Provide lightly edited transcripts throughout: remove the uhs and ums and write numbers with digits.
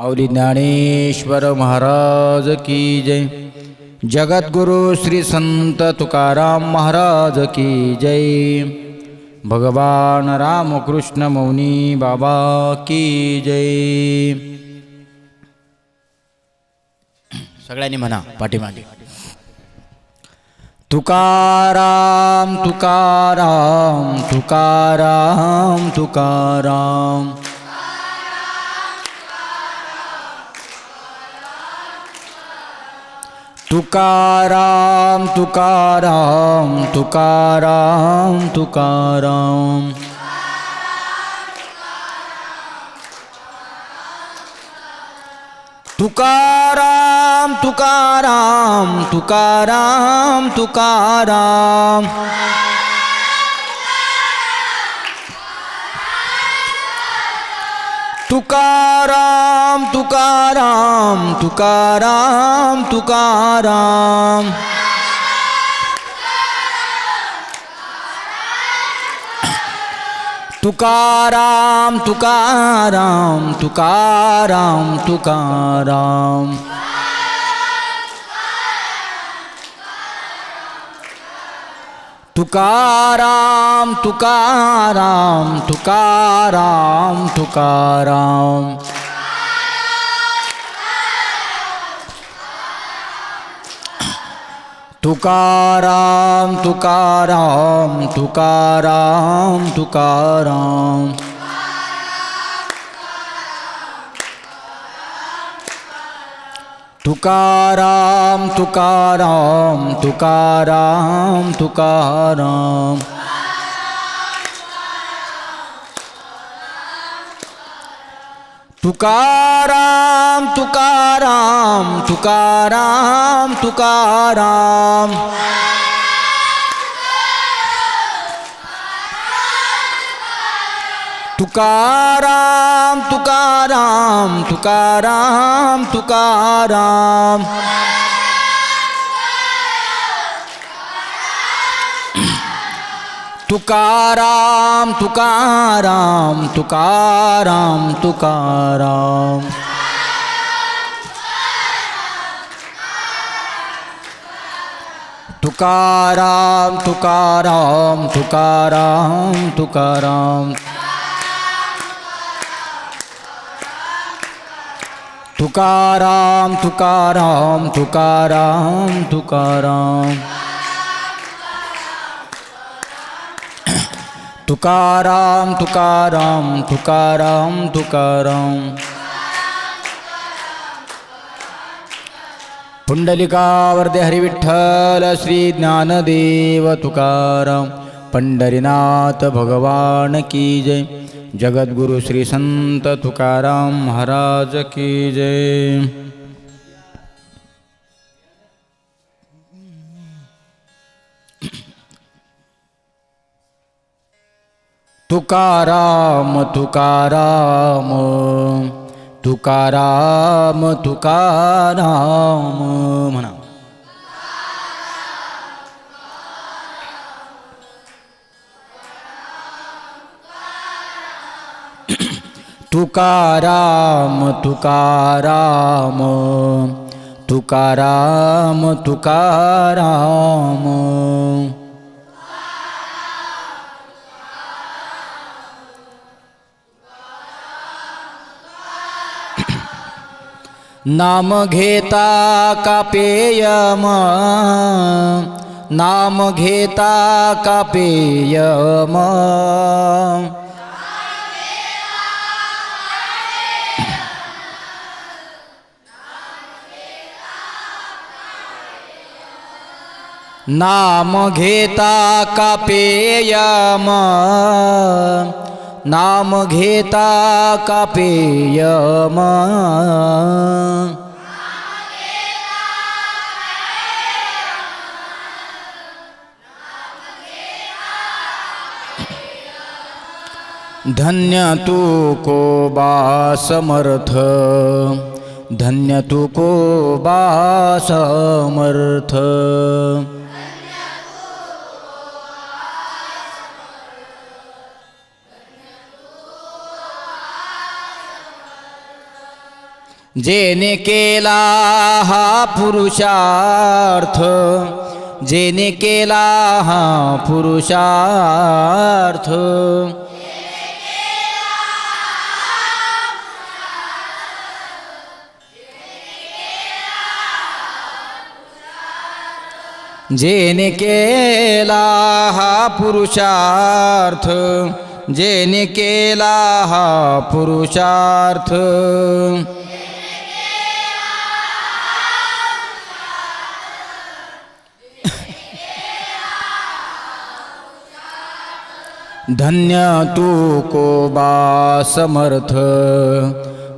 माऊली ज्ञानेश्वर महाराज की जय. जगद्गुरु श्री संत तुकाराम महाराज की जय. भगवान रामकृष्ण मौनी बाबा की जय. सगळ्यांनी म्हणा पाठीमागे. तुकाराम तुकाराम तुकाराम तुकाराम. तुकाराम तुकाराम तुकाराम तुकाराम. तुकाराम तुकाराम तुकाराम तुकाराम. तुकाराम तुकाराम तुकाराम तुकाराम. तुकाराम तुकाराम तुकाराम तुकाराम. तुकाराम तुकाराम तुकाराम तुकाराम. तुकाराम तुकाराम तुकाराम तुकाराम. तुकाराम तुकाराम तुकाराम तुकाराम. तुकाराम तुकाराम तुकाराम तुकाराम. तुकाराम तुकाराम तुकाराम तुकाराम. तुकाराम तुकाराम तुकाराम तुकाराम. तुकाराम तुकाराम तुकाराम तुकाराम. तुकाराम तुकाराम तुकाराम तुकाराम. तुकाराम तुकाराम तुकाराम तुकाराम. पुंडलिकावरदे हरी विठ्ठल श्री ज्ञानदेव तुकाराम. पंढरीनाथ भगवान की जय. जगद्गुरु श्री संत तुकाराम महाराज की जय. तुकाराम तुकाराम तुकाराम तुकाराम म्हणा. तुकाराम तुकाराम तुकाराम तुकाराम. नाम घेता का पेयम नाम घेता का पेयम. नाम घेता का पेयम नाम घेता का पेयम. धन्य तू को बा समर्थ धन्य तू को बा समर्थ. जेने केला हा पुरुषार्थ, जेने केला हा पुरुषार्थ, जेने केला हा पुरुषार्थ, जेने केला हा पुरुषार्थ, धन्य तू को बा समर्थ,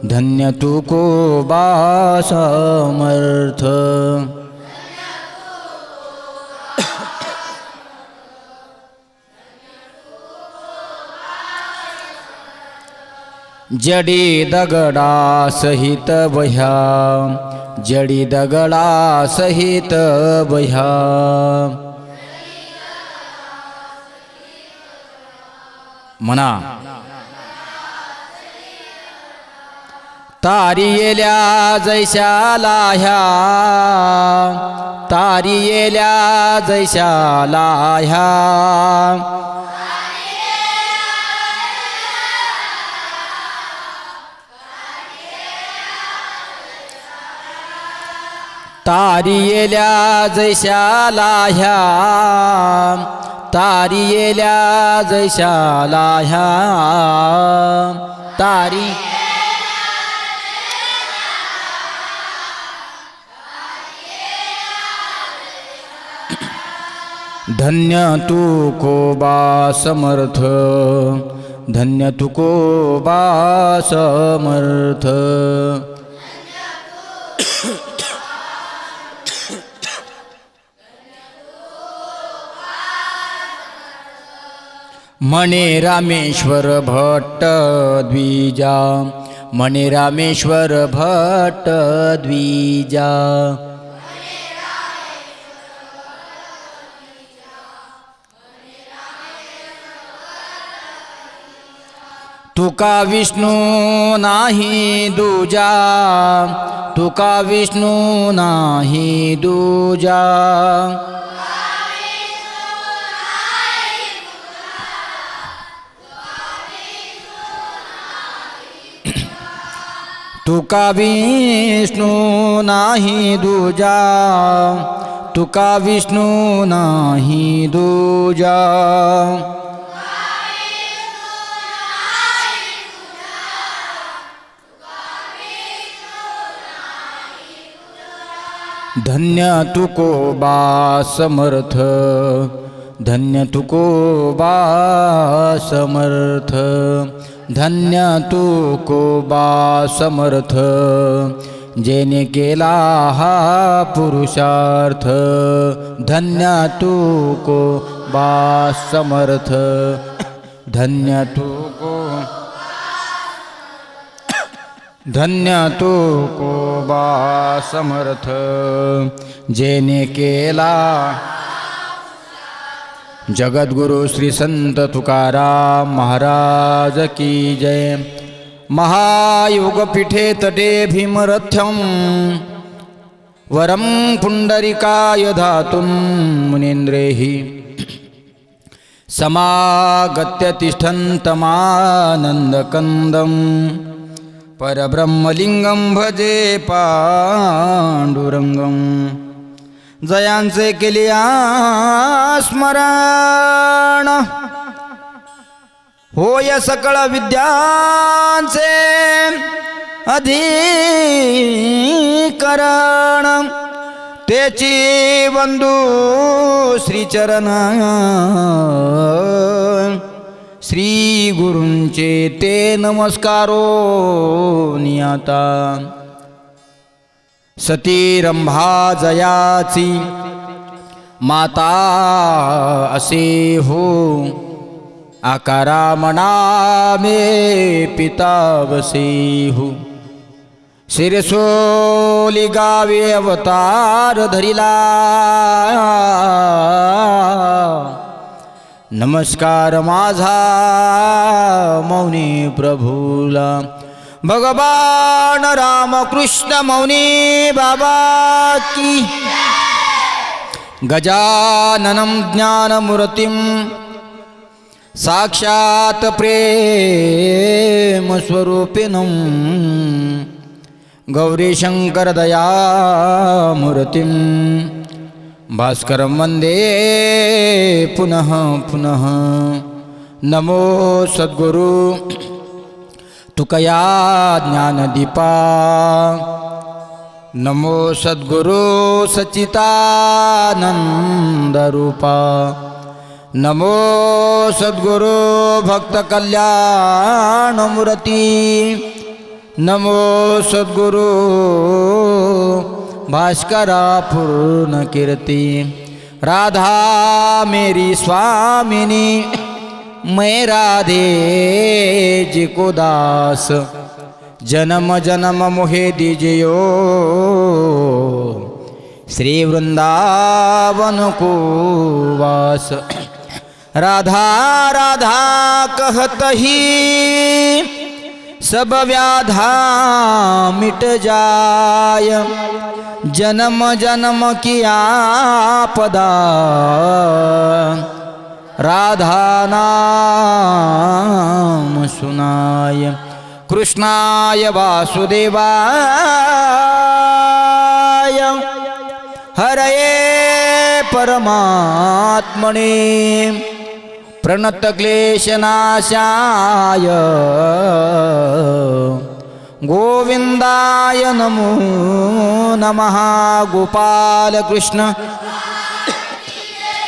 धन्य तू को बा समर्थ, जडी दगडा सहित बह्या, जडी दगडा सहित बह्या, म्हणा तारी येल्या जैशा लाह्या, तारी येल्या जैशा लाह्या, तारी येल्या जैशा लाह्या, तारी येल्या जैशा लाह्या, तारी धन्य तू को बा समर्थ, धन्य तू को बा समर्थ, म्हणे रामेश्वर भट्ट द्विजा, म्हणे रामेश्वर भट्ट द्विजा, तुका विष्णू नाही दूजा, तुका विष्णू नाही दूजा, तुका विष्णू नाही दूजा, तुका विष्णू नाही दूजा, धन्य तू को बा समर्थ, धन्य तू को बा समर्थ, धन्य तू को बा समर्थ, जेने केला हा पुरुषार्थ, धन्य तू को बा समर्थ, धन्य तू को, धन्य तू को बा समर्थ, जेने केला. जगद्गुरु श्री संत तुकाराम महाराज की जय. महायोग पीठे तटे भीमरथ्यम वरम पुंडरिकाय धातुं मुनीन्द्रेहि समागत्य तिष्ठन्तमानन्दकन्दं परब्रह्मलिंगं भजे पांडुरंगं. जयांचे केलिया स्मरण होय सकळ विद्यांचे अधिकरण. तेची बंधू श्रीचरण श्री गुरूंचे ते नमस्कारो नियाता. सती रंभा जयाची माता असे हो. आकारा मना में पिता बसे हो. शिरसोली गावे अवतार धरिला. नमस्कार माझा मौनी प्रभूला. भगवान रामकृष्ण मौनी बाबा की गजाननं ज्ञानमूर्तिं साक्षात् प्रेम स्वरूपिणं गौरीशंकर दयामूर्तिं भास्करं वन्दे पुनः पुनः। नमो सद्गुरु तुकया ज्ञानदीपा, नमो सद्गुरु सच्चिदानंदरूपा, नमो सद्गुरु भक्त कल्याणमूर्ती, नमो सद्गुरु भास्करा पूर्ण कीर्ति। राधा मेरी स्वामिनी, मैं राधे जी को दास, जन्म जन्म मोहे दीजियो श्री वृंदावन को वास। राधा राधा कहत ही सब व्याधा मिट जाय, जन्म जन्म की आपदा राधा नाम सुनाय। कृष्णाय वासुदेवाय हरये परमात्मने प्रणतक्लेशनाशाय गोविंदाय नमो नमः। गोपाल कृष्ण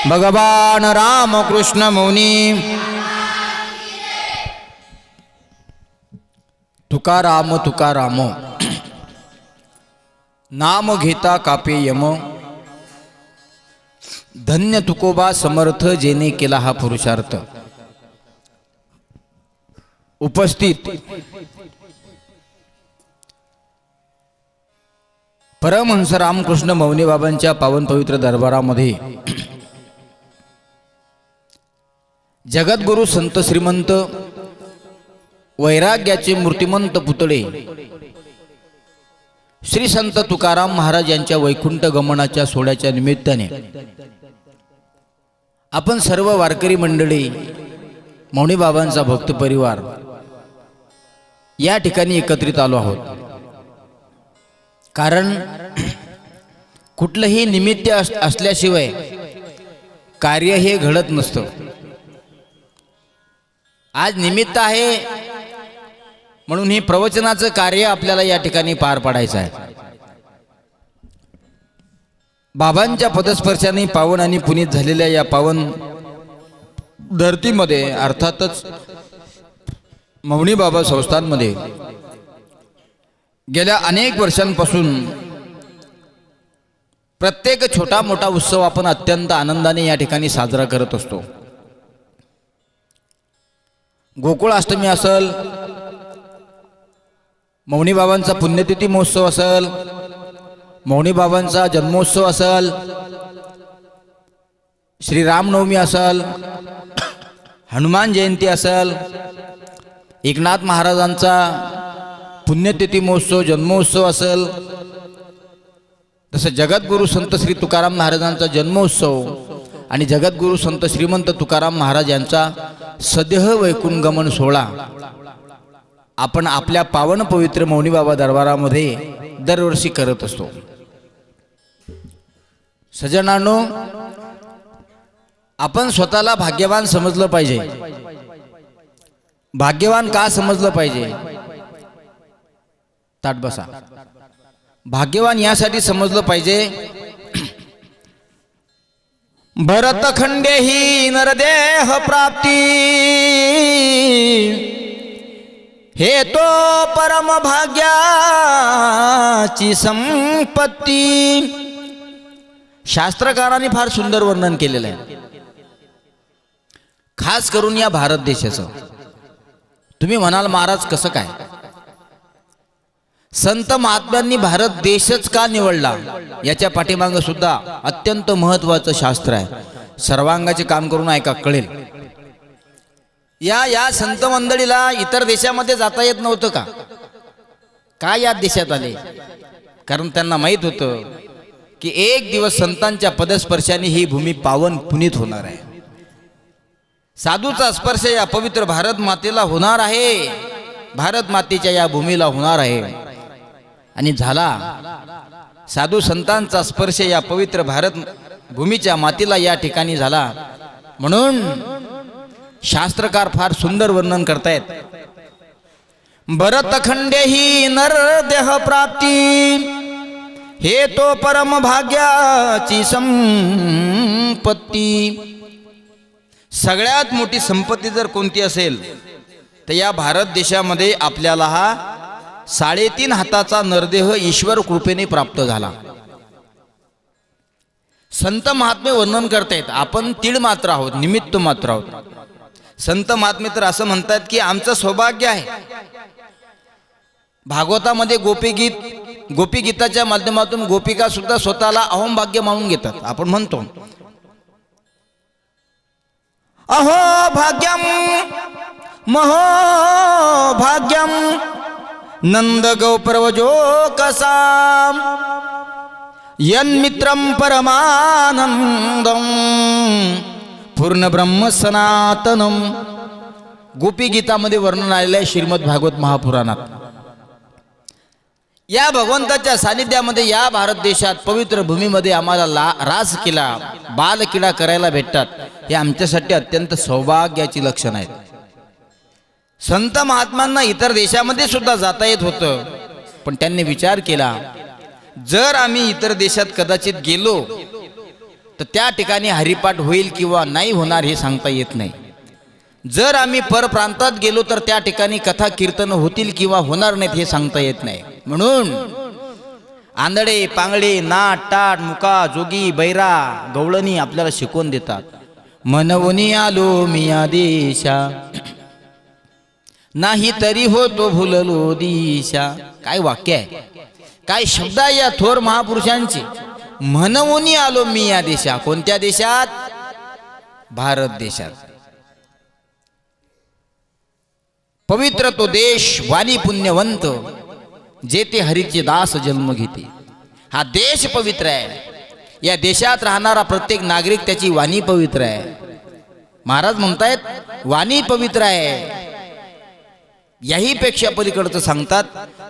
भगवान रामकृष्ण मौनी। तुकाराम तुकाराम नाम घेता कापे यम, धन्य तुकोबा समर्थ जेने केला हा पुरुषार्थ। उपस्थित परमहंस रामकृष्ण मौनी बाबांच्या पावन पवित्र दरबारामध्ये जगद्गुरु संत श्रीमंत वैराग्याचे मूर्तिमंत पुतळे श्री संत तुकाराम महाराज यांच्या वैकुंठ गमनाच्या सोहळ्याच्या निमित्ताने आपण सर्व वारकरी मंडळी, मौनी बाबांचा भक्त परिवार या ठिकाणी एकत्रित आलो आहोत। कारण कुठलंही निमित्त असल्याशिवाय कार्य हे घडत नसतं। आज निमित्त आहे म्हणून हे प्रवचनाचं कार्य आपल्याला या ठिकाणी पार पाडायचं आहे। बाबांच्या पदस्पर्शाने पावन आणि पुनीत झालेल्या या पावन धरतीमध्ये, अर्थातच मौनी बाबा संस्थांमध्ये गेल्या अनेक वर्षांपासून प्रत्येक छोटा मोठा उत्सव आपण अत्यंत आनंदाने या ठिकाणी साजरा करत असतो। गोकुळ अष्टमी असेल, मौनी बाबांचा पुण्यतिथी महोत्सव असेल, मौनी बाबांचा जन्मोत्सव असेल, श्री रामनवमी असेल, हनुमान जयंती असेल, एकनाथ महाराजांचा पुण्यतिथी महोत्सव जन्मोत्सव असेल, तसं जगद्गुरु संत श्री तुकाराम महाराजांचा जन्मोत्सव आणि जगद्गुरु संत श्रीमंत तुकाराम महाराज यांचा सदेह वैकुंठ गमन सोहळा आपण आपल्या पावन पवित्र मौनी बाबा दरबारामध्ये दरवर्षी करत असतो। सज्जनांनो, आपण स्वतःला भाग्यवान समजलं पाहिजे। भाग्यवान का समजलं पाहिजे? ताट बसा। भाग्यवान यासाठी समजलं पाहिजे, भरतखंडे ही नरदेह प्राप्ती, हे तो परम भाग्याची संपत्ती। शास्त्रकारांनी फार सुंदर वर्णन केलेलं आहे, खास करून या भारत देशाचं। तुम्ही म्हणाल महाराज कसं काय? संत महात्म्यांनी भारत देशच का निवडला याच्या पाठीमागे सुद्धा अत्यंत महत्त्वाचं शास्त्र आहे। सर्वांगाचे काम करून ऐका, कळेल। या संत मंडळीला इतर देशामध्ये जाता येत नव्हतं का? का या देशात आले? कारण त्यांना माहीत होतं की एक दिवस संतांच्या पदस्पर्शाने ही भूमी पावन पुनीत होणार आहे. साधूचा स्पर्श या पवित्र भारत मातेला होणार आहे, भारत मातेच्या या भूमीला होणार आहे. आणि झाला. साधू संतांचा स्पर्श या पवित्र भारत भूमीच्या मातीला या ठिकाणी झाला. म्हणून शास्त्रकार फार सुंदर वर्णन करतायत. भरतखंडे ही नरदेह प्राप्ती, हे तो परम भाग्याची संपत्ती. सगळ्यात मोठी संपत्ती जर कोणती असेल तर या भारत देशामध्ये आपल्याला हा 3.5 हाताचा नरदेह ईश्वर कृपेने प्राप्त झाला. संत महात्मे वर्णन करतायत. आपण तीळ मात्र आहोत, निमित्त मात्र आहोत. संत महात्मे तर असं म्हणतात की आमचं सौभाग्य आहे. भागवतामध्ये गोपीगीताच्या माध्यमातून गोपिका सुद्धा स्वतःला अहोम भाग्य मानून घेतात. आपण म्हणतो अहो भाग्यम महो भाग्यम नंद गौप्रवजो कसाम यन्मित्रम परमानंदम पूर्ण ब्रह्म सनातनम. गोपी गीतामध्ये वर्णन आलेलं आहे श्रीमद भागवत महापुराणात. या भगवंताच्या सानिध्यामध्ये या भारत देशात पवित्र भूमीमध्ये आम्हाला रास केला, बालक्रीडा करायला भेटतात. हे आमच्यासाठी अत्यंत सौभाग्याची लक्षण आहेत. संत महात्मांना इतर देशामध्ये सुद्धा जाता येत होतं, पण त्यांनी विचार केला जर आम्ही इतर देशात कदाचित गेलो तर त्या ठिकाणी हरिपाठ होईल किंवा नाही होणार हे सांगता येत नाही. जर आम्ही परप्रांतात गेलो तर त्या ठिकाणी कथा कीर्तन होतील किंवा होणार नाहीत हे सांगता येत नाही. म्हणून आंधळे पांगडे नाट टाट मुका जोगी बैरा गवळणी आपल्याला शिकवून देतात. मनवनी आलो मी या देशा, नाही तरी होतो भुललो दिशा. काय वाक्य आहे, काय शब्द आहे या थोर महापुरुषांचे. म्हणून आलो मी या देशा. कोणत्या देशात? भारत देशात. पवित्र तो देश, वाणी पुण्यवंत, जेथे हरीचे दास जन्म घेते. हा देश पवित्र आहे. या देशात राहणारा प्रत्येक नागरिक त्याची वाणी पवित्र आहे. महाराज म्हणतायत वाणी पवित्र आहे. याही पेक्षा पलीकडचं सांगतात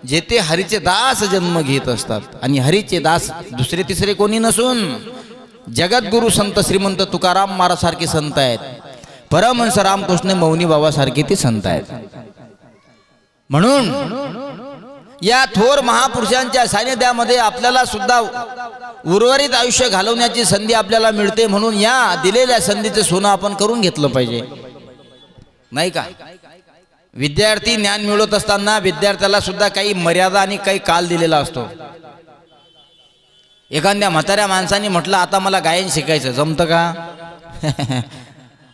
जेथे हरीचे दास जन्म घेत असतात. आणि हरीचे दास दुसरे तिसरे कोणी नसून जगद्गुरु संत श्रीमंत तुकाराम महाराज सारखे संत आहेत. परमहंस रामकृष्ण मौनी बाबा सारखे ते संत आहेत. म्हणून या थोर महापुरुषांच्या सानिध्यामध्ये आपल्याला सुद्धा उर्वरित आयुष्य घालवण्याची संधी आपल्याला मिळते. म्हणून या दिलेल्या संधीचं सोनं आपण करून घेतलं पाहिजे, नाही का? विद्यार्थी ज्ञान मिळवत असताना विद्यार्थ्याला सुद्धा काही मर्यादा आणि काही काल दिलेला असतो. एखाद्या म्हाताऱ्या माणसाने म्हटलं आता मला गायन शिकायचं, जमतं का?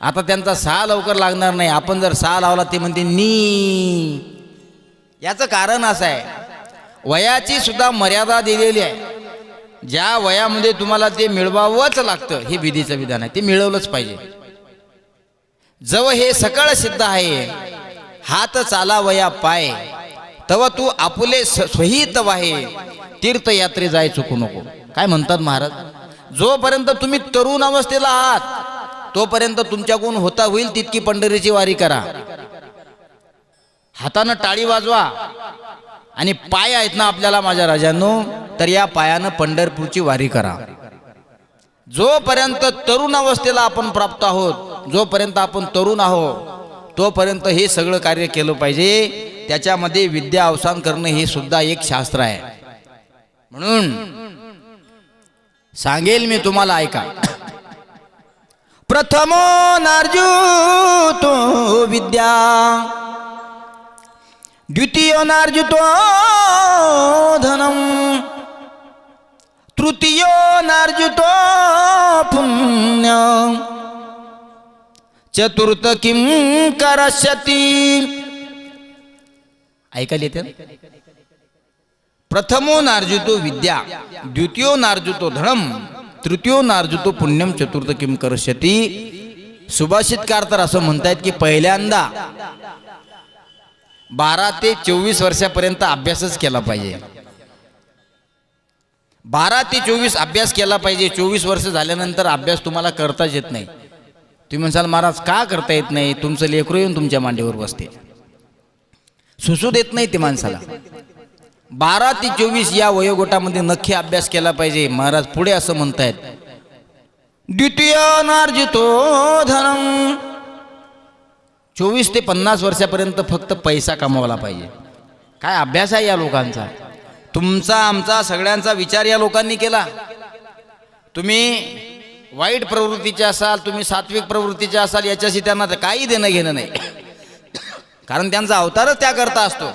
आता त्यांचा 6 लवकर लागणार नाही. आपण जर 6 लावला ते म्हणते नी. याचं कारण असं आहे, वयाची सुद्धा मर्यादा दिलेली आहे. ज्या वयामध्ये तुम्हाला ते मिळवावंच लागतं हे विधीचं विधान आहे. ते मिळवलंच पाहिजे. जव हे सकळ सिद्ध आहे, हात चालावया पाय, तव तू आपुले स्वहित वाहे, तीर्थयात्रे जाय चुकू नको. काय म्हणतात महाराज? जोपर्यंत तुम्ही तरुण अवस्थेला आहात तोपर्यंत तुमच्याकडून होता होईल तितकी पंढरीची वारी करा. हातानं टाळी वाजवा. आणि पाय आहेत ना आपल्याला माझ्या राजांनो, तर या पायानं पंढरपूरची वारी करा. जोपर्यंत तरुण अवस्थेला आपण प्राप्त आहोत, जोपर्यंत आपण तरुण आहोत तोपर्यंत हे सगळं कार्य केलं पाहिजे. त्याच्यामध्ये विद्या अवसान करणं हे सुद्धा एक शास्त्र आहे. म्हणून सांगेल मी तुम्हाला, ऐका. प्रथमो नार्जुतो विद्या, द्वितीयो नार्जुतो धनम, तृतीयो नार्जुतो पुण्य, चतुर्थ किम करस्यति. ऐकायला येते? प्रथमो नार्जुतो विद्या, द्वितीयो नार्जुतो धनम, तृतीयो नार्जुतो पुण्यम, चतुर्थ किम करस्यति. सुभाषितकार तर असं म्हणतायत की पहिल्यांदा 12 ते 24 वर्षापर्यंत अभ्यासच केला पाहिजे. 12 ते 24 अभ्यास केला पाहिजे. 24 वर्ष झाल्यानंतर अभ्यास तुम्हाला करताच येत नाही. तुम्ही म्हणसाल महाराज का करता येत नाही? तुमचं लेकरू येऊन तुमच्या मांडीवर बसते, सुसू देत नाही ते माणसाला. 12 ते 24 या वयोगटामध्ये नक्की अभ्यास केला पाहिजे. महाराज पुढे असं म्हणतायत, द्वितीय नार्जितो धनम. 24 ते 50 वर्षापर्यंत फक्त पैसा कमवला पाहिजे. काय अभ्यास आहे या लोकांचा? तुमचा आमचा सगळ्यांचा विचार या लोकांनी केला. तुम्ही वाईट प्रवृत्तीचे असाल, तुम्ही सात्विक प्रवृत्तीचे असाल, याच्याशी त्यांना काही देणं घेणं नाही. कारण त्यांचा अवतारच त्याकरता असतो.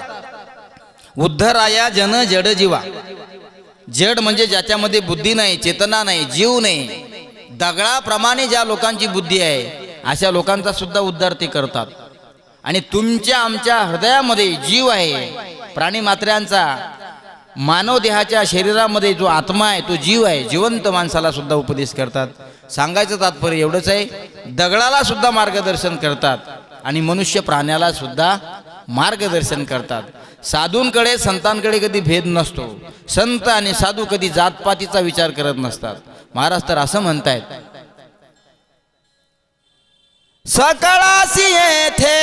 उद्धराया जन जड जीवा. जड म्हणजे ज्याच्यामध्ये बुद्धी नाही, चेतना नाही, जीव नाही. दगडाप्रमाणे ज्या लोकांची बुद्धी आहे अशा लोकांचा सुद्धा उद्धार ते करतात. आणि तुमच्या आमच्या हृदयामध्ये जीव आहे, प्राणी मात्र्यांचा, मानव देहाच्या शरीरामध्ये जो आत्मा आहे तो जीव आहे. जिवंत माणसाला सुद्धा उपदेश करतात. सांगायचं तात्पर्य एवढंच आहे, दगडाला सुद्धा मार्गदर्शन करतात आणि मनुष्य प्राण्याला सुद्धा मार्गदर्शन करतात. साधूंकडे संतांकडे कधी भेद नसतो. संत आणि साधू कधी जातपातीचा विचार करत नसतात. महाराज तर असं म्हणतायत, सकळासी येथे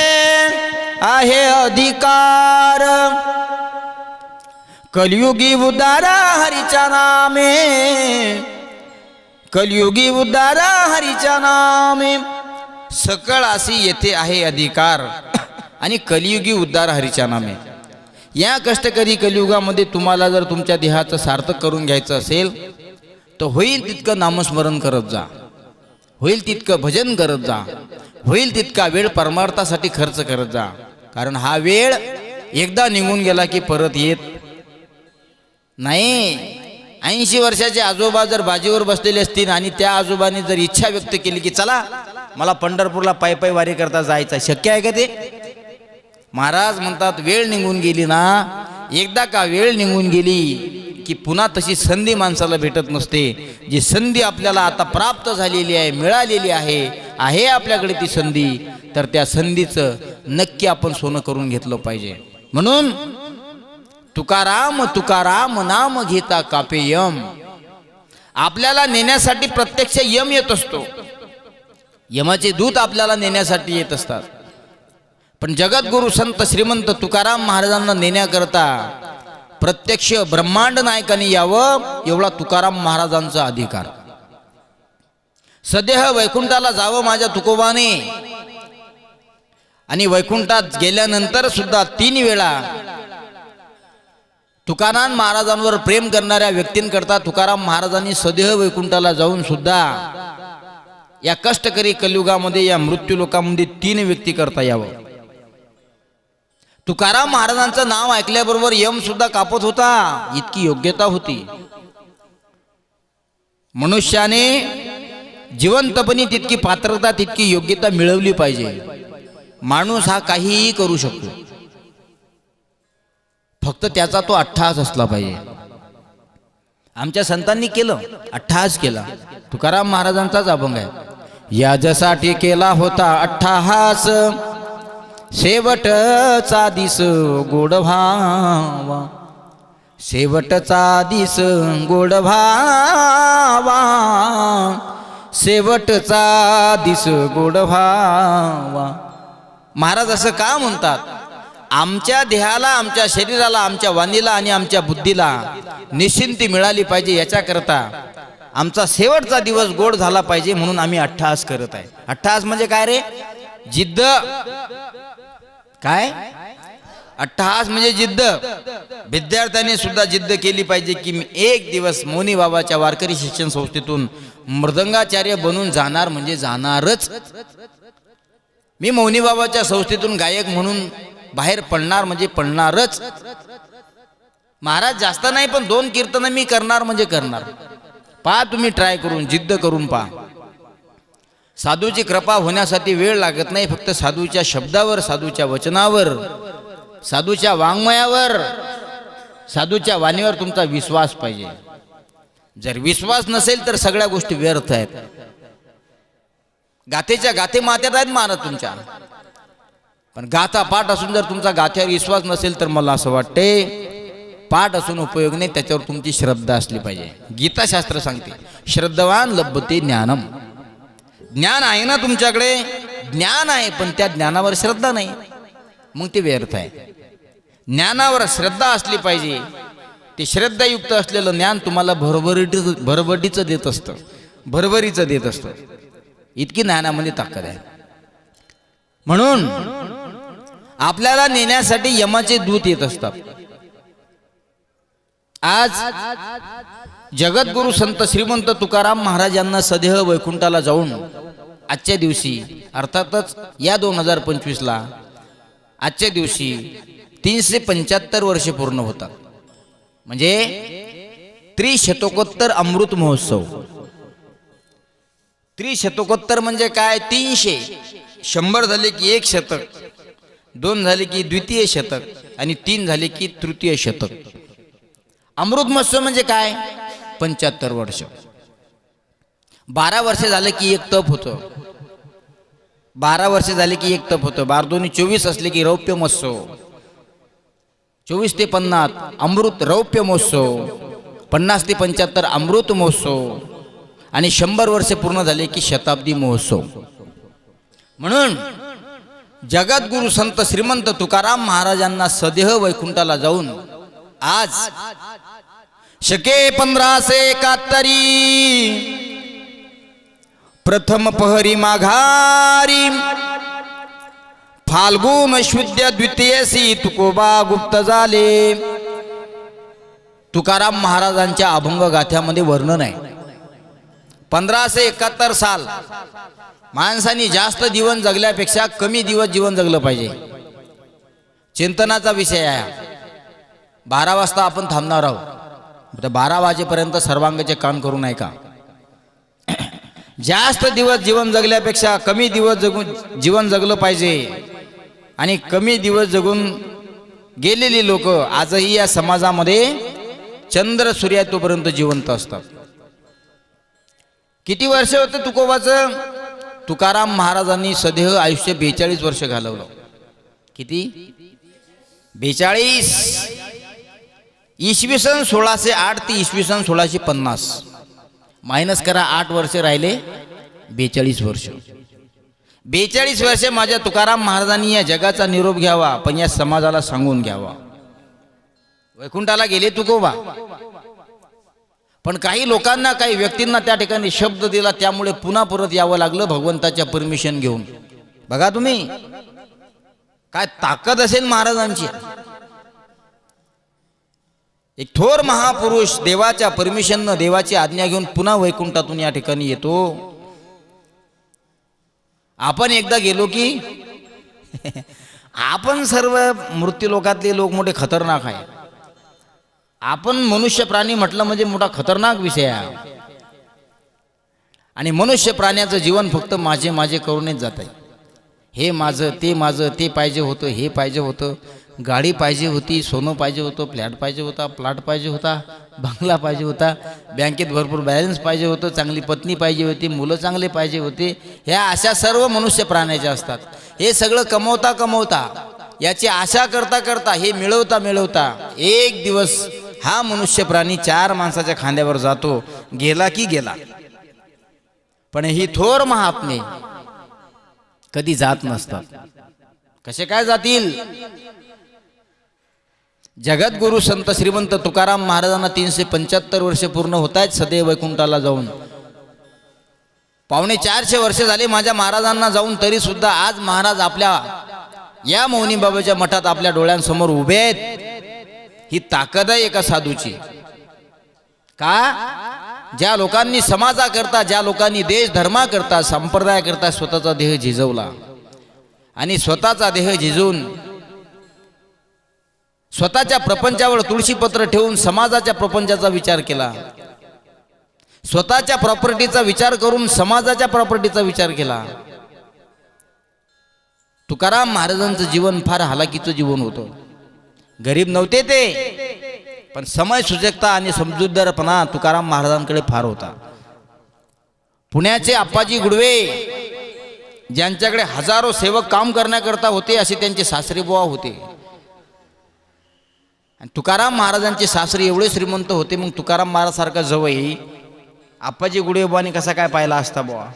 आहे अधिकार, कलियुगी उद्धारा हरीच्या नामे, कलियुगी उद्धारा हरीच्या नामे. सकळासी येथे आहे अधिकार आणि कलियुगी उद्धार हरीच्या नामे. या कष्टकरी कलियुगामध्ये तुम्हाला जर तुमच्या देहाचं सार्थक करून घ्यायचं असेल तर होईल तितकं नामस्मरण करत जा, होईल तितकं भजन करत जा, होईल तितका वेळ परमार्थासाठी खर्च करत जा. कारण हा वेळ एकदा निघून गेला की परत येत नाही. 80 वर्षाचे आजोबा जर बाजीवर बसलेले असतील आणि त्या आजोबांनी जर इच्छा व्यक्त केली की चला मला पंढरपूरला पायी पायी वारी करता जायचं, शक्य आहे का ते? महाराज म्हणतात वेळ निघून गेली ना, एकदा का वेळ निघून गेली की पुन्हा तशी संधी माणसाला भेटत नसते. जी संधी आपल्याला आता प्राप्त झालेली आहे, मिळालेली आहे आपल्याकडे ती संधी, तर त्या संधीचं नक्की आपण सोनं करून घेतलं पाहिजे. म्हणून तुकाराम तुकाराम नाम घेता कापे यम. आपल्याला नेण्यासाठी प्रत्यक्ष यम येत असतो. यमाचे दूत आपल्याला नेण्यासाठी येत असतात. पण जगद्गुरु संत श्रीमंत तुकाराम महाराजांना नेण्याकरता प्रत्यक्ष ब्रह्मांड नायकाने यावं एवढा तुकाराम महाराजांचा अधिकार. सदेह वैकुंठाला जावं माझ्या तुकोबाने. आणि वैकुंठात गेल्यानंतर सुद्धा 3 वेळा तुकाराम महाराजांवर प्रेम करणाऱ्या व्यक्तींकरता तुकाराम महाराजांनी सदेह वैकुंठाला जाऊन सुद्धा या कष्टकरी कलियुगामध्ये, या मृत्यू लोकांमध्ये 3 व्यक्ती करता यावं. तुकाराम महाराजांचं नाव ऐकल्याबरोबर यम सुद्धा कापत होता, इतकी योग्यता होती. मनुष्याने जिवंतपणी तितकी पात्रता, तितकी योग्यता मिळवली पाहिजे. माणूस हा काहीही करू शकतो, फक्त त्याचा तो अट्टहास असला पाहिजे. आमच्या संतांनी केलं, अट्टहास केला. तुकाराम महाराजांचाच अभंग आहे, याच्यासाठी केला होता अट्टहास, शेवटचा दिस गोड भावा, शेवटचा दिस गोड भावा, शेवटचा दिस गोड भावा. महाराज असं का म्हणतात? आमच्या देहाला, आमच्या शरीराला, आमच्या वाणीला आणि आमच्या बुद्धीला निश्चिंती मिळाली पाहिजे, याच्याकरता आमचा शेवटचा दिवस गोड झाला पाहिजे, म्हणून आम्ही अट्टहास करत आहे. अट्टहास म्हणजे काय रे? जिद्द. काय अट्टहास म्हणजे जिद्द. विद्यार्थ्यांनी सुद्धा जिद्द केली पाहिजे की मी एक दिवस मौनी बाबाच्या वारकरी शिक्षण संस्थेतून मृदंगाचार्य बनून जाणार म्हणजे जाणारच. मी मौनी बाबाच्या संस्थेतून गायक म्हणून बाहेर पडणार म्हणजे पडणारच. महाराज जास्त नाही पण 2 कीर्तन मी करणार म्हणजे करणार. पहा तुम्ही ट्राय करून, जिद्द करून पहा. साधूची कृपा होण्यासाठी वेळ लागत नाही. फक्त साधूच्या शब्दावर, साधूच्या वचनावर, साधूच्या वाङ्मयावर, साधूच्या वाणीवर तुमचा विश्वास पाहिजे. जर विश्वास नसेल तर सगळ्या गोष्टी व्यर्थ आहेत. गाथेच्या गाथे मात्यात आहेत महाराज तुमच्या. पण गाथा पाठ असून जर तुमचा गाथ्यावर विश्वास नसेल तर मला असं वाटते पाठ असून उपयोग नाही, त्याच्यावर तुमची श्रद्धा असली पाहिजे. गीताशास्त्र सांगते श्रद्धावान लभते ज्ञानम. ज्ञान आहे ना तुमच्याकडे, ज्ञान आहे पण त्या ज्ञानावर श्रद्धा नाही, मग ते व्यर्थ आहे. ज्ञानावर श्रद्धा असली पाहिजे. ते श्रद्धायुक्त असलेलं ज्ञान तुम्हाला भरभरीचं देत असतं, भरभरीचं देत असतं. इतकी ज्ञानामध्ये ताकद आहे. म्हणून आपल्याला नेण्यासाठी यमाचे दूत येत असतात. आज जगद्गुरु संत श्रीमंत तुकाराम महाराजांना सदेह वैकुंठाला जाऊन आजच्या दिवशी अर्थातच या 2025ला आजच्या दिवशी 375 वर्षे पूर्ण होतात. म्हणजे त्रिशतकोत्तर अमृत महोत्सव. त्रिशतकोत्तर म्हणजे काय? 300. 100 झाले की 1 शतक, 2 झाले की द्वितीय शतक आणि 3 झाले की तृतीय शतक. अमृत महोत्सव म्हणजे काय? 75 वर्ष. 12 वर्ष झाले की एक तप होतं. 12 वर्ष झाले की एक तप होतं. 12 दोन्ही 24 असले की रौप्य महोत्सव. 24 ते 50 अमृत रौप्य महोत्सव. 50 ते 75 अमृत महोत्सव. आणि 100 वर्ष पूर्ण झाले की शताब्दी महोत्सव. म्हणून जगद्गुरु संत श्रीमंत तुकाराम महाराजांना सदेह वैकुंठाला जाऊन आज शके 1571 प्रथम पहरी माघारी फाल्गुन शुद्ध द्वितीयसी तुकोबा गुप्त झाले. तुकाराम महाराजांच्या अभंग गाथ्यामध्ये वर्णन आहे. 1571 साल. माणसाने जास्त जीवन जगल्यापेक्षा कमी दिवस जीवन जगलं पाहिजे. चिंतनाचा विषय आहे. 12 वाजता आपण थांबणार आहोत. 12 वाजेपर्यंत सर्वांगाचे कान करू नये का? जास्त दिवस जीवन जगल्यापेक्षा कमी दिवस जगून जीवन जगलं पाहिजे. आणि कमी दिवस जगून गेलेली लोक आजही या समाजामध्ये चंद्र सूर्यातोपर्यंत जिवंत असतात. किती वर्ष होतं तुकोबाचं? तुकाराम महाराजांनी सदेह आयुष्य 42 वर्ष घालवलं. किती? 42. इसवी सन 1608 ते इसवी सन 1650 मायनस करा. 8 वर्ष राहिले. 42 वर्ष. 42 वर्ष माझ्या तुकाराम महाराजांनी या जगाचा निरोप घ्यावा, पण या समाजाला सांगून घ्यावा. वैकुंठाला गेले तुकोबा, पण काही लोकांना काही व्यक्तींना त्या ठिकाणी शब्द दिला, त्यामुळे पुन्हा परत यावं लागलं भगवंताच्या परमिशन घेऊन. बघा तुम्ही काय ताकद असेल महाराजांची. एक थोर महापुरुष देवाच्या परमिशननं, देवाची आज्ञा घेऊन पुन्हा वैकुंठातून या ठिकाणी येतो. आपण एकदा गेलो की आपण सर्व मृत्यू लोकातले लोक मोठे खतरनाक आहे. आपण मनुष्य प्राणी म्हटलं म्हणजे मोठा खतरनाक विषय आहे. आणि मनुष्य प्राण्याचं जीवन फक्त माझे माझे करूनच जात आहे. हे माझं, ते माझं, ते पाहिजे होतं, हे पाहिजे होतं, गाडी पाहिजे होती, सोनं पाहिजे होतं, फ्लॅट पाहिजे होता, प्लॉट पाहिजे होता, बंगला पाहिजे होता, बँकेत भरपूर बॅलन्स पाहिजे होतं, चांगली पत्नी पाहिजे होती, मुलं चांगले पाहिजे होते. ह्या अशा सर्व मनुष्य प्राण्याच्या असतात. हे सगळं कमवता कमवता, याची आशा करता करता, हे मिळवता मिळवता एक दिवस हा मनुष्य प्राणी 4 माणसाच्या खांद्यावर जातो. गेला की गेला. पण ही थोर महात्मे कधी जात नसतात. कसे काय जातील? जगद्गुरु संत श्रीमंत तुकाराम महाराजांना 375 वर्ष पूर्ण होत आहेत सदैव वैकुंठाला जाऊन. 450 वर्ष झाले माझ्या महाराजांना जाऊन, तरी सुद्धा आज महाराज आपल्या या मौनी बाबाच्या मठात आपल्या डोळ्यांसमोर उभे आहेत. ही ताकद आहे एका साधूची. का? ज्या लोकांनी समाजाकरता, ज्या लोकांनी देश धर्माकरता, संप्रदायाकरता स्वतःचा देह झिजवला आणि स्वतःचा देह झिजवून स्वतःच्या प्रपंचावर तुळशीपत्र ठेवून समाजाच्या प्रपंचाचा विचार केला, स्वतःच्या प्रॉपर्टीचा विचार करून समाजाच्या प्रॉपर्टीचा विचार केला. तुकाराम महाराजांचं जीवन फार हालाकीचं जीवन होतं. गरीब नव्हते ते, पण समय सुजकता आणि समजूतदारपणा तुकाराम महाराजांकडे फार होता. पुण्याचे आप्पाजी गुडवे ज्यांच्याकडे हजारो सेवक काम करण्याकरता होते असे त्यांचे सासरे बुवा होते. आणि तुकाराम महाराजांचे सासरे एवढे श्रीमंत होते. मग तुकाराम महाराजांसारखा जवळ आप्पाजी गुडेबानी कसा काय पाहिला असता बुवा.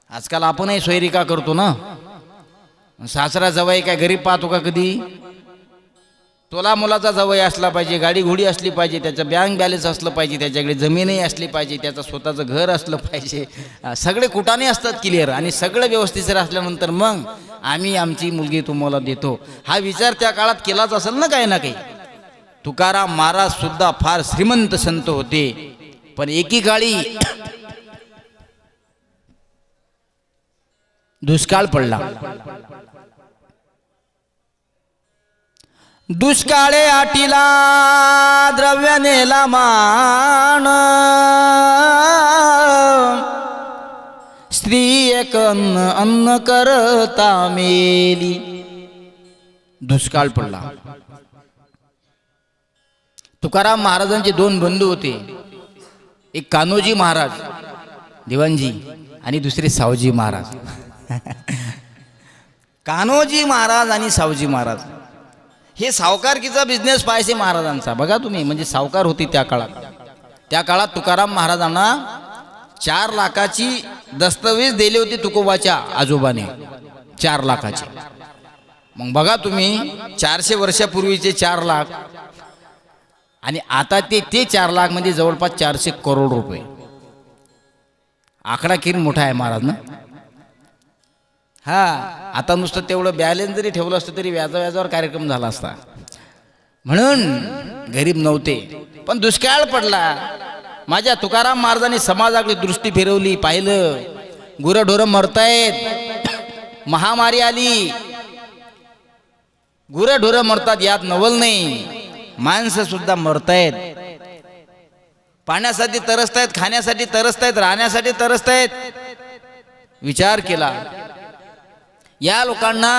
आजकाल आपणही सोयरिका करतो ना. सासरा जवळ काय गरीब पाहतो का कधी. तोला मुलाचा जवळ असला पाहिजे, गाडी घोडी असली पाहिजे, त्याचं बँक बॅलन्स असलं पाहिजे, त्याच्याकडे जमीनही असली पाहिजे, त्याचं स्वतःचं घर असलं पाहिजे. सगळे कुटाने असतात क्लिअर. आणि सगळं व्यवस्थित असल्यानंतर मग आम्ही आमची मुलगी तुम्हाला देतो हा विचार त्या काळात केलाच असेल ना काही ना काही. तुकाराम महाराज सुद्धा फार श्रीमंत संत होते. पण एकीकाळी दुष्काळ पडला. दुष्काळे आटीला द्रव्य नेला मान, स्त्री एक अन्न करता मेली. दुष्काळ पडला. तुकाराम महाराजांचे दोन बंधू होते. एक कान्होजी महाराज दिवाणजी आणि दुसरे सावजी महाराज. कान्होजी महाराज आणि सावजी महाराज हे सावकारकीचा बिझनेस पाहिजे महाराजांचा. बघा तुम्ही, म्हणजे सावकार होती त्या काळात. त्या काळात तुकाराम महाराजांना 4 लाखाची दस्तवेज दिली होती तुकोबाच्या आजोबाने. 4 लाखाची. मग बघा तुम्ही, 400 वर्षापूर्वीचे 4 लाख आणि आता ते 4 लाख म्हणजे जवळपास 400 करोड रुपये. आकडा किती मोठा आहे महाराज ना. हा, आता नुसतं तेवढं बॅलन्स जरी ठेवलं असतं तरी व्याजावर कार्यक्रम झाला असता. म्हणून गरीब नव्हते. पण दुष्काळ पडला. माझ्या तुकाराम महाराजांनी समाजाकडे दृष्टी फिरवली. पाहिलं गुरंढोरं मरतायत, महामारी आली, गुरंढोरं मरतात यात नवल नाही. माणसं सुद्धा मरतायत. पाण्यासाठी तरसतायत, खाण्यासाठी तरसतायत, राहण्यासाठी तरसतायत. विचार केला, या लोकांना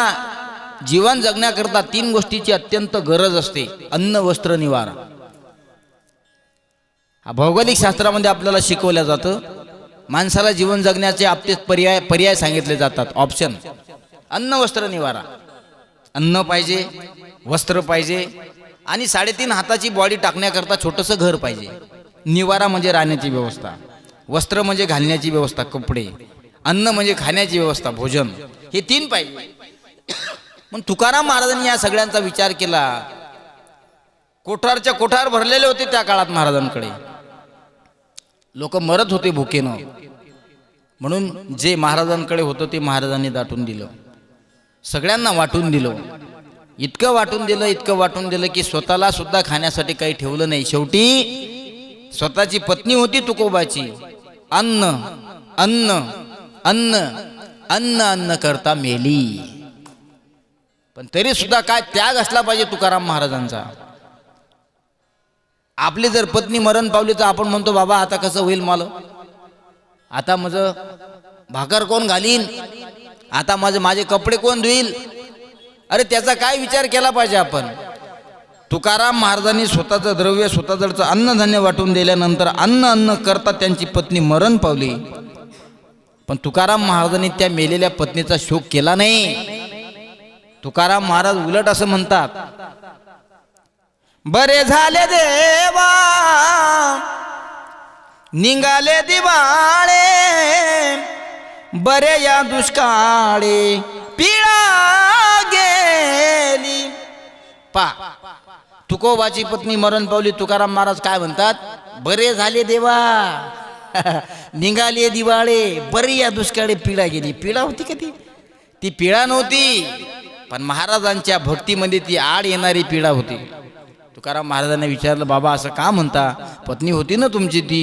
जीवन जगण्याकरता 3 गोष्टीची अत्यंत गरज असते. अन्न, वस्त्र, निवारा. हा भौगोलिक शास्त्रामध्ये आपल्याला शिकवलं जातं. माणसाला जीवन जगण्याचे बाबतीत पर्याय सांगितले जातात. ऑप्शन: अन्न, वस्त्र, निवारा. अन्न पाहिजे, वस्त्र पाहिजे आणि 3.5 हाताची बॉडी टाकण्याकरता छोटंसं घर पाहिजे. निवारा म्हणजे राहण्याची व्यवस्था, वस्त्र म्हणजे घालण्याची व्यवस्था, कपडे, अन्न म्हणजे खाण्याची व्यवस्था, भोजन. हे 3 पाहिजे. मग तुकाराम महाराजांनी या सगळ्यांचा विचार केला. कोठारच्या कोठार भरलेले होते त्या काळात महाराजांकडे. लोक मरत होते भुकेनं. म्हणून जे महाराजांकडे होतं ते महाराजांनी दाटून दिलं. सगळ्यांना वाटून दिलं. इतकं वाटून दिलं की स्वतःला सुद्धा खाण्यासाठी काही ठेवलं नाही. शेवटी स्वतःची पत्नी होती तुकोबाची. अन्न अन्न अन्न अन्न अन्न करता मेली. पण तरी सुद्धा काय त्याग असला पाहिजे तुकाराम महाराजांचा. आपली जर पत्नी मरण पावली तर आपण म्हणतो बाबा आता कसं होईल मला, आता माझं भाकर कोण घालीन, आता माझे कपडे कोण धुईल. अरे त्याचा काय विचार केला पाहिजे आपण. तुकाराम महाराजांनी स्वतःचं द्रव्य, स्वतःचं अन्नधान्य वाटून दिल्यानंतर अन्न करता त्यांची पत्नी मरण पावली. पण तुकाराम महाराजांनी त्या मेलेल्या पत्नीचा शोक केला नाही. तुकाराम महाराज उलट असं म्हणतात, बरे झाले देवा निघाले दिवाळे, बरे या दुष्काळे पिळा गेली. तुकोबाची पत्नी मरण पावली. तुकाराम महाराज काय म्हणतात, बरे झाले देवा निघाले दिवाळे, बरी या दुष्काळी पीडा गेली. पीडा होती का ती पीडा नव्हती, पण महाराजांच्या भक्तीमध्ये ती आड येणारी पीडा होती. तुकाराम महाराजांनी विचारलं, बाबा असं का म्हणता, पत्नी होती ना तुमची ती,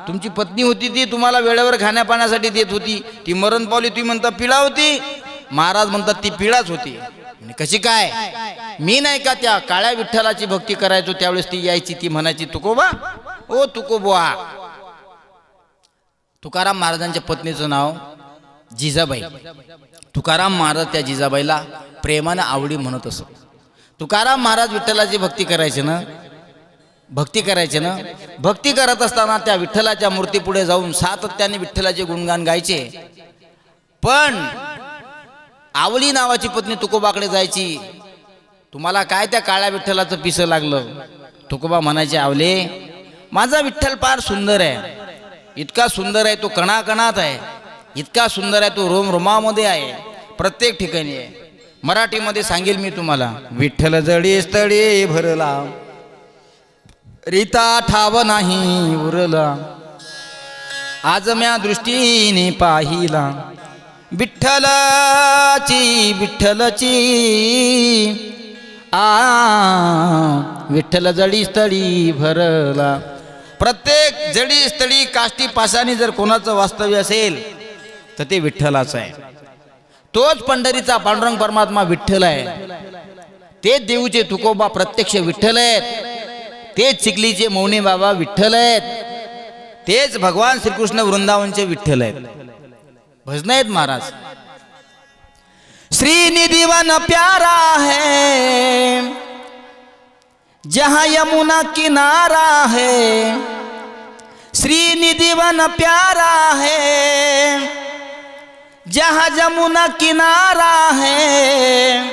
तुमची पत्नी होती ती तुम्हाला वेळेवर खाण्यापाण्यासाठी देत होती, ती मरण पावली, तुम्ही म्हणता पीडा होती. महाराज म्हणतात ती पीडाच होती. कशी काय, मी नाही का त्या काळ्या विठ्ठलाची भक्ती करायचो त्यावेळेस ती यायची, ती म्हणायची तुकोबा ओ तुकोबा. तुकाराम महाराजांच्या पत्नीचं नाव जिजाबाई. तुकाराम महाराज त्या जिजाबाईला प्रेमानं आवडी म्हणत असत. तुकाराम महाराज विठ्ठलाची भक्ती करायचे ना, भक्ती करत असताना त्या विठ्ठलाच्या मूर्तीपुढे जाऊन सातत्याने विठ्ठलाचे गुणगान गायचे. पण आवली नावाची पत्नी तुकोबाकडे जायची. तुम्हाला काय त्या काळ्या विठ्ठलाचं पिसं लागलं? तुकोबा म्हणायचे, आवले माझा विठ्ठल फार सुंदर आहे, इतका सुंदर आहे तो कणाकणात आहे, इतका सुंदर आहे तो रोमरोमामध्ये आहे, प्रत्येक ठिकाणी आहे. मराठीमध्ये सांगेल मी तुम्हाला. विठ्ठल जडी स्थळी भरला, रीता ठाव नाही उरला, आज म्या दृष्टीने पाहिला, विठ्ठलाची विठ्ठलाची विठ्ठल जडी स्थळी भरला. प्रत्येक जडी स्थळी काष्टी पासानी जर कोणाचं वास्तव्य असेल तर ते विठ्ठलाचं आहे. तोच पंढरीचा पांडुरंग परमात्मा विठ्ठल आहे. तेच देऊचे तुकोबा प्रत्यक्ष विठ्ठल आहेत. तेच चिखलीचे मौनी बाबा विठ्ठल आहेत. तेच भगवान श्रीकृष्ण वृंदावनचे विठ्ठल आहेत. भजन आहेत महाराज. श्रीनिधि वन प्यारा है जहाँ यमुना किनारा है, श्रीनिधि वन प्यारा है जहाँ यमुना किनारा है,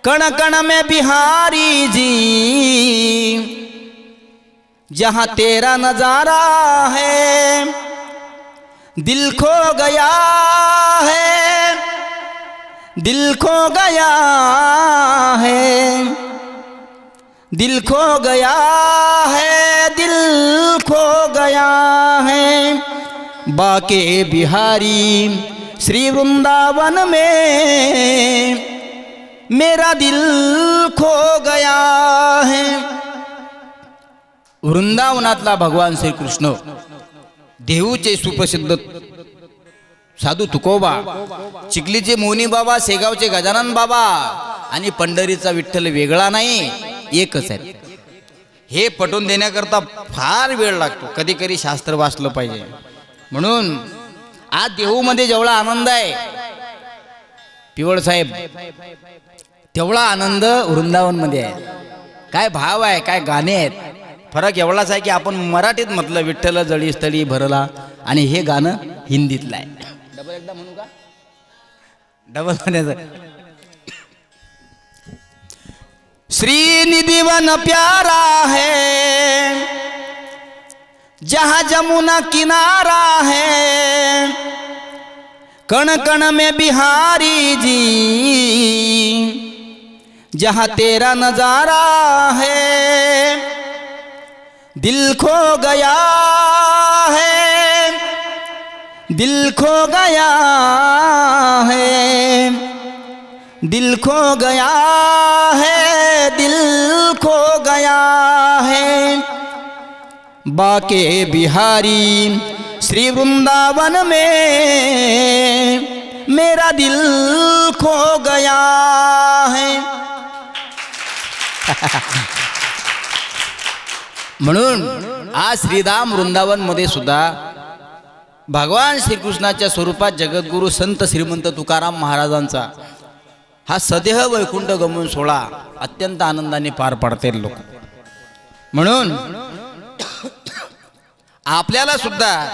कण कण में बिहारी जी जहाँ तेरा नजारा है, दिल खो गया है, दिल खो गया है, दिल खो गया है, दिल खो गया है, बाके बिहारी श्री वृंदावन में मेरा दिल खो गया है. वृंदावनातला भगवान श्रीकृष्ण, देहूचे सुप्रसिद्ध साधू तुकोबा, चिखलीचे मौनी बाबा, शेगावचे गजानन बाबा आणि पंढरीचा विठ्ठल वेगळा नाही, एकच आहे. हे पटवून देण्याकरता फार वेळ लागतो. कधी कधी शास्त्र वाचलं पाहिजे. म्हणून आज देहूमध्ये जेवढा आनंद आहे पिवळ साहेब, तेवढा आनंद वृंदावनमध्ये आहे. काय भाव आहे, काय गाणे आहेत. फरक एवढाच आहे की आपण मराठीत म्हटलं विठ्ठल जडी स्थळी भरला आणि हे गाणं हिंदीतलं आहे. डबल एकदा म्हणू का? डबल म्हणायचं. श्रीनिधि वन प्यारा है जहाँ यमुना किनारा है, कण कण में बिहारी जी जहाँ तेरा नजारा है, दिल खो गया है, दिल खो गया है, दिल खो गया है, दिल खो गया है, बाके बिहारी श्री वृंदावन में मेरा दिल खो गया है. म्हणून आज श्रीधाम वृंदावन मध्ये सुद्धा भगवान श्रीकृष्णाच्या स्वरूपात जगद्गुरु संत श्रीमंत तुकाराम महाराजांचा हा सदेह वैकुंठ गमन सोहळा अत्यंत आनंदाने पार पाडतील लोक. म्हणून आपल्याला सुद्धा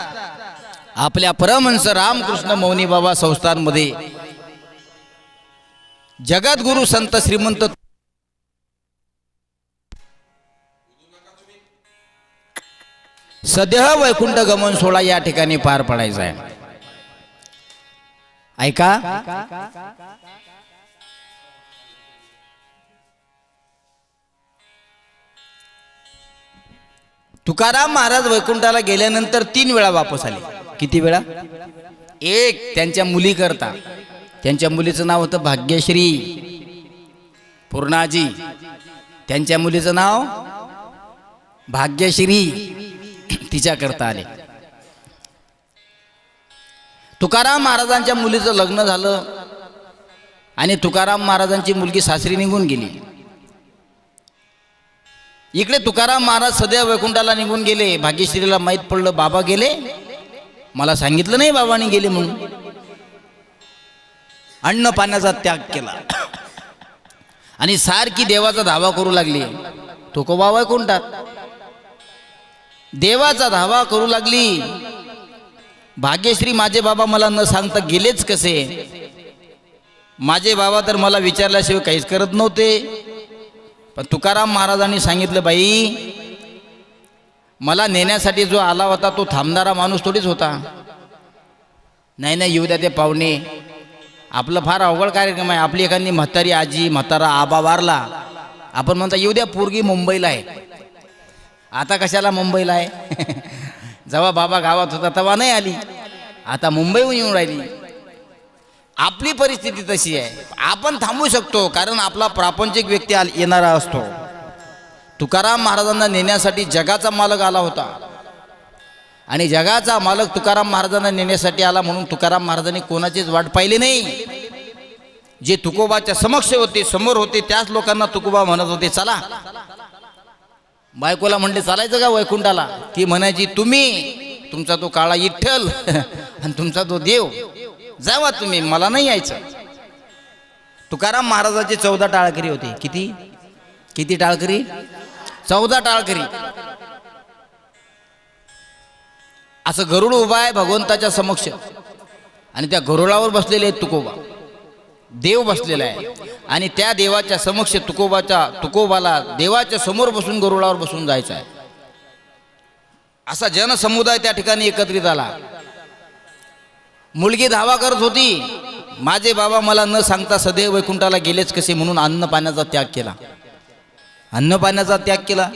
आपल्या परमहंस रामकृष्ण मौनी बाबा संस्थांमध्ये जगद्गुरु संत श्रीमंत सदेह वैकुंठ गमन सोहळा या ठिकाणी पार पडायचा आहे. ऐका, तुकाराम महाराज वैकुंठाला गेल्यानंतर 3 वेळा वापस आले. किती वेळा? एक त्यांच्या मुली करता. त्यांच्या मुलीचं नाव होतं भाग्यश्री पूर्णाजी. त्यांच्या मुलीचं नाव भाग्यश्री, तिच्या करता आले. तुकाराम महाराजांच्या मुलीचं लग्न झालं आणि तुकाराम महाराजांची मुलगी सासरी निघून गेली. इकडे तुकाराम महाराज सदैव वैकुंठाला निघून गेले. भाग्यश्रीला माहीत पडलं बाबा गेले, मला सांगितलं नाही बाबांनी गेले म्हणून. अन्न पाण्याचा त्याग केला आणि सारखी देवाचा धावा करू लागली. तुकोबा वैकुंठात देवाचा धावा करू लागली. भाग्यश्री माझे बाबा मला न सांगता गेलेच कसे. माझे बाबा तर मला विचारल्याशिवाय काहीच करत नव्हते. पण तुकाराम महाराजांनी सांगितलं, बाई मला नेण्यासाठी जो आला होता तो थांबणारा माणूस थोडीच होता. नाही नाही, येऊ द्या ते पाहुणे, आपलं फार अवघड कार्यक्रम आहे. आपली एखादी म्हातारी आजी म्हातारा आबा वारला, आपण म्हणता येऊ द्या, पोरगी मुंबईला आहे. आता कशाला मुंबईला आहे? जेव्हा बाबा गावात होता तेव्हा नाही आली, आता मुंबईहून येऊन राहिली. आपली परिस्थिती तशी आहे. आपण थांबू शकतो कारण आपला प्रापंचिक व्यक्ती येणारा असतो. तुकाराम महाराजांना नेण्यासाठी जगाचा मालक आला होता आणि जगाचा मालक तुकाराम महाराजांना नेण्यासाठी आला म्हणून तुकाराम महाराजांनी कोणाचीच वाट पाहिली नाही. जे तुकोबाच्या समक्ष होते, समोर होते, त्याच लोकांना तुकोबा म्हणत होते चला. बायकोला म्हणले चालायचं का वैकुंठाला? ती म्हणायची तुम्ही, तुमचा तो काळा विठ्ठल आणि तुमचा तो देव, जावा तुम्ही, मला नाही यायचं. तुकाराम महाराजाचे 14 टाळकरी होते. किती किती टाळकरी? 14 टाळकरी. असं गरुड उभा आहे भगवंताच्या समक्ष आणि त्या गरुडावर बसलेले आहेत तुकोबा. देव बसलेला आहे आणि त्या देवाच्या समक्ष तुकोबाला देवाच्या समोर बसून गरुडावर बसून जायचं आहे. असा जनसमुदाय त्या ठिकाणी एकत्रित आला. मुलगी धावा करत होती, माझे बाबा मला न सांगता सदैव वैकुंठाला गेलेच कसे म्हणून अन्न पाण्याचा त्याग केला. अन्न पाण्याचा त्याग केला.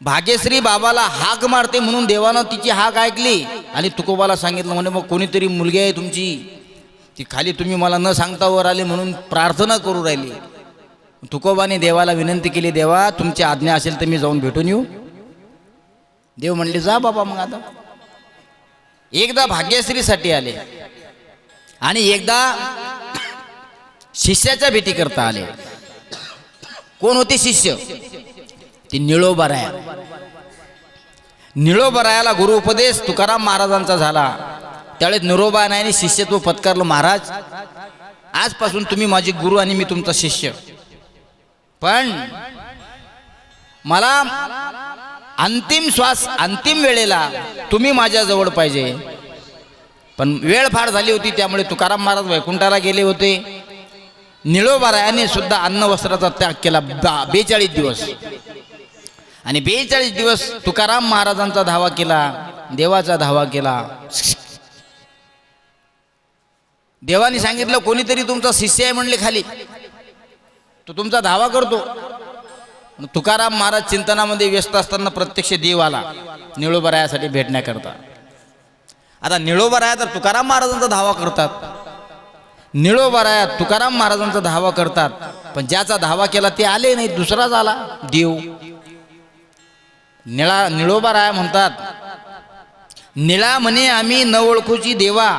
भाग्यश्री बाबाला हाक मारते म्हणून देवानं तिची हाक ऐकली आणि तुकोबाला सांगितलं, म्हणे मग कोणीतरी मुलगी आहे तुमची, ती खाली तुम्ही मला न सांगता वर आले म्हणून प्रार्थना करू राहिली. तुकोबाने देवाला विनंती केली, देवा तुमची आज्ञा असेल तर मी जाऊन भेटून येऊ. देव म्हणले जा बाबा. मग आता एकदा भाग्यश्रीसाठी आले आणि एकदा शिष्याच्या भेटी करता आले. कोण होते शिष्य? ती निळोबाराया. निळोबारायाला गुरु उपदेश तुकाराम महाराजांचा झाला. त्यावेळेस निळोबारायाने शिष्यत्व पत्कारलं, महाराज आजपासून तुम्ही माझे गुरु आणि मी तुमचा शिष्य, पण मला अंतिम श्वास अंतिम वेळेला तुम्ही माझ्या जवळ पाहिजे. पण वेळ फार झाली होती त्यामुळे तुकाराम महाराज वैकुंठाला गेले होते. निळोबारायाने सुद्धा अन्न वस्त्राचा त्याग केला 42 दिवस आणि 42 दिवस तुकाराम महाराजांचा धावा केला, देवाचा धावा केला. देवाने सांगितलं कोणीतरी तुमचा शिष्य आहे म्हणले खाली, तो तुमचा धावा करतो. तुकाराम महाराज चिंतनामध्ये व्यस्त असताना प्रत्यक्ष देव आला निळोबारायासाठी भेटण्याकरता. आता निळोबाराया तर तुकाराम महाराजांचा धावा करतात, निळोबाराया तुकाराम महाराजांचा धावा करतात, पण ज्याचा धावा केला ते आले नाही, दुसराच आला देव. निळोबाराया म्हणतात, निळा म्हणे आम्ही न ओळखूची देवा,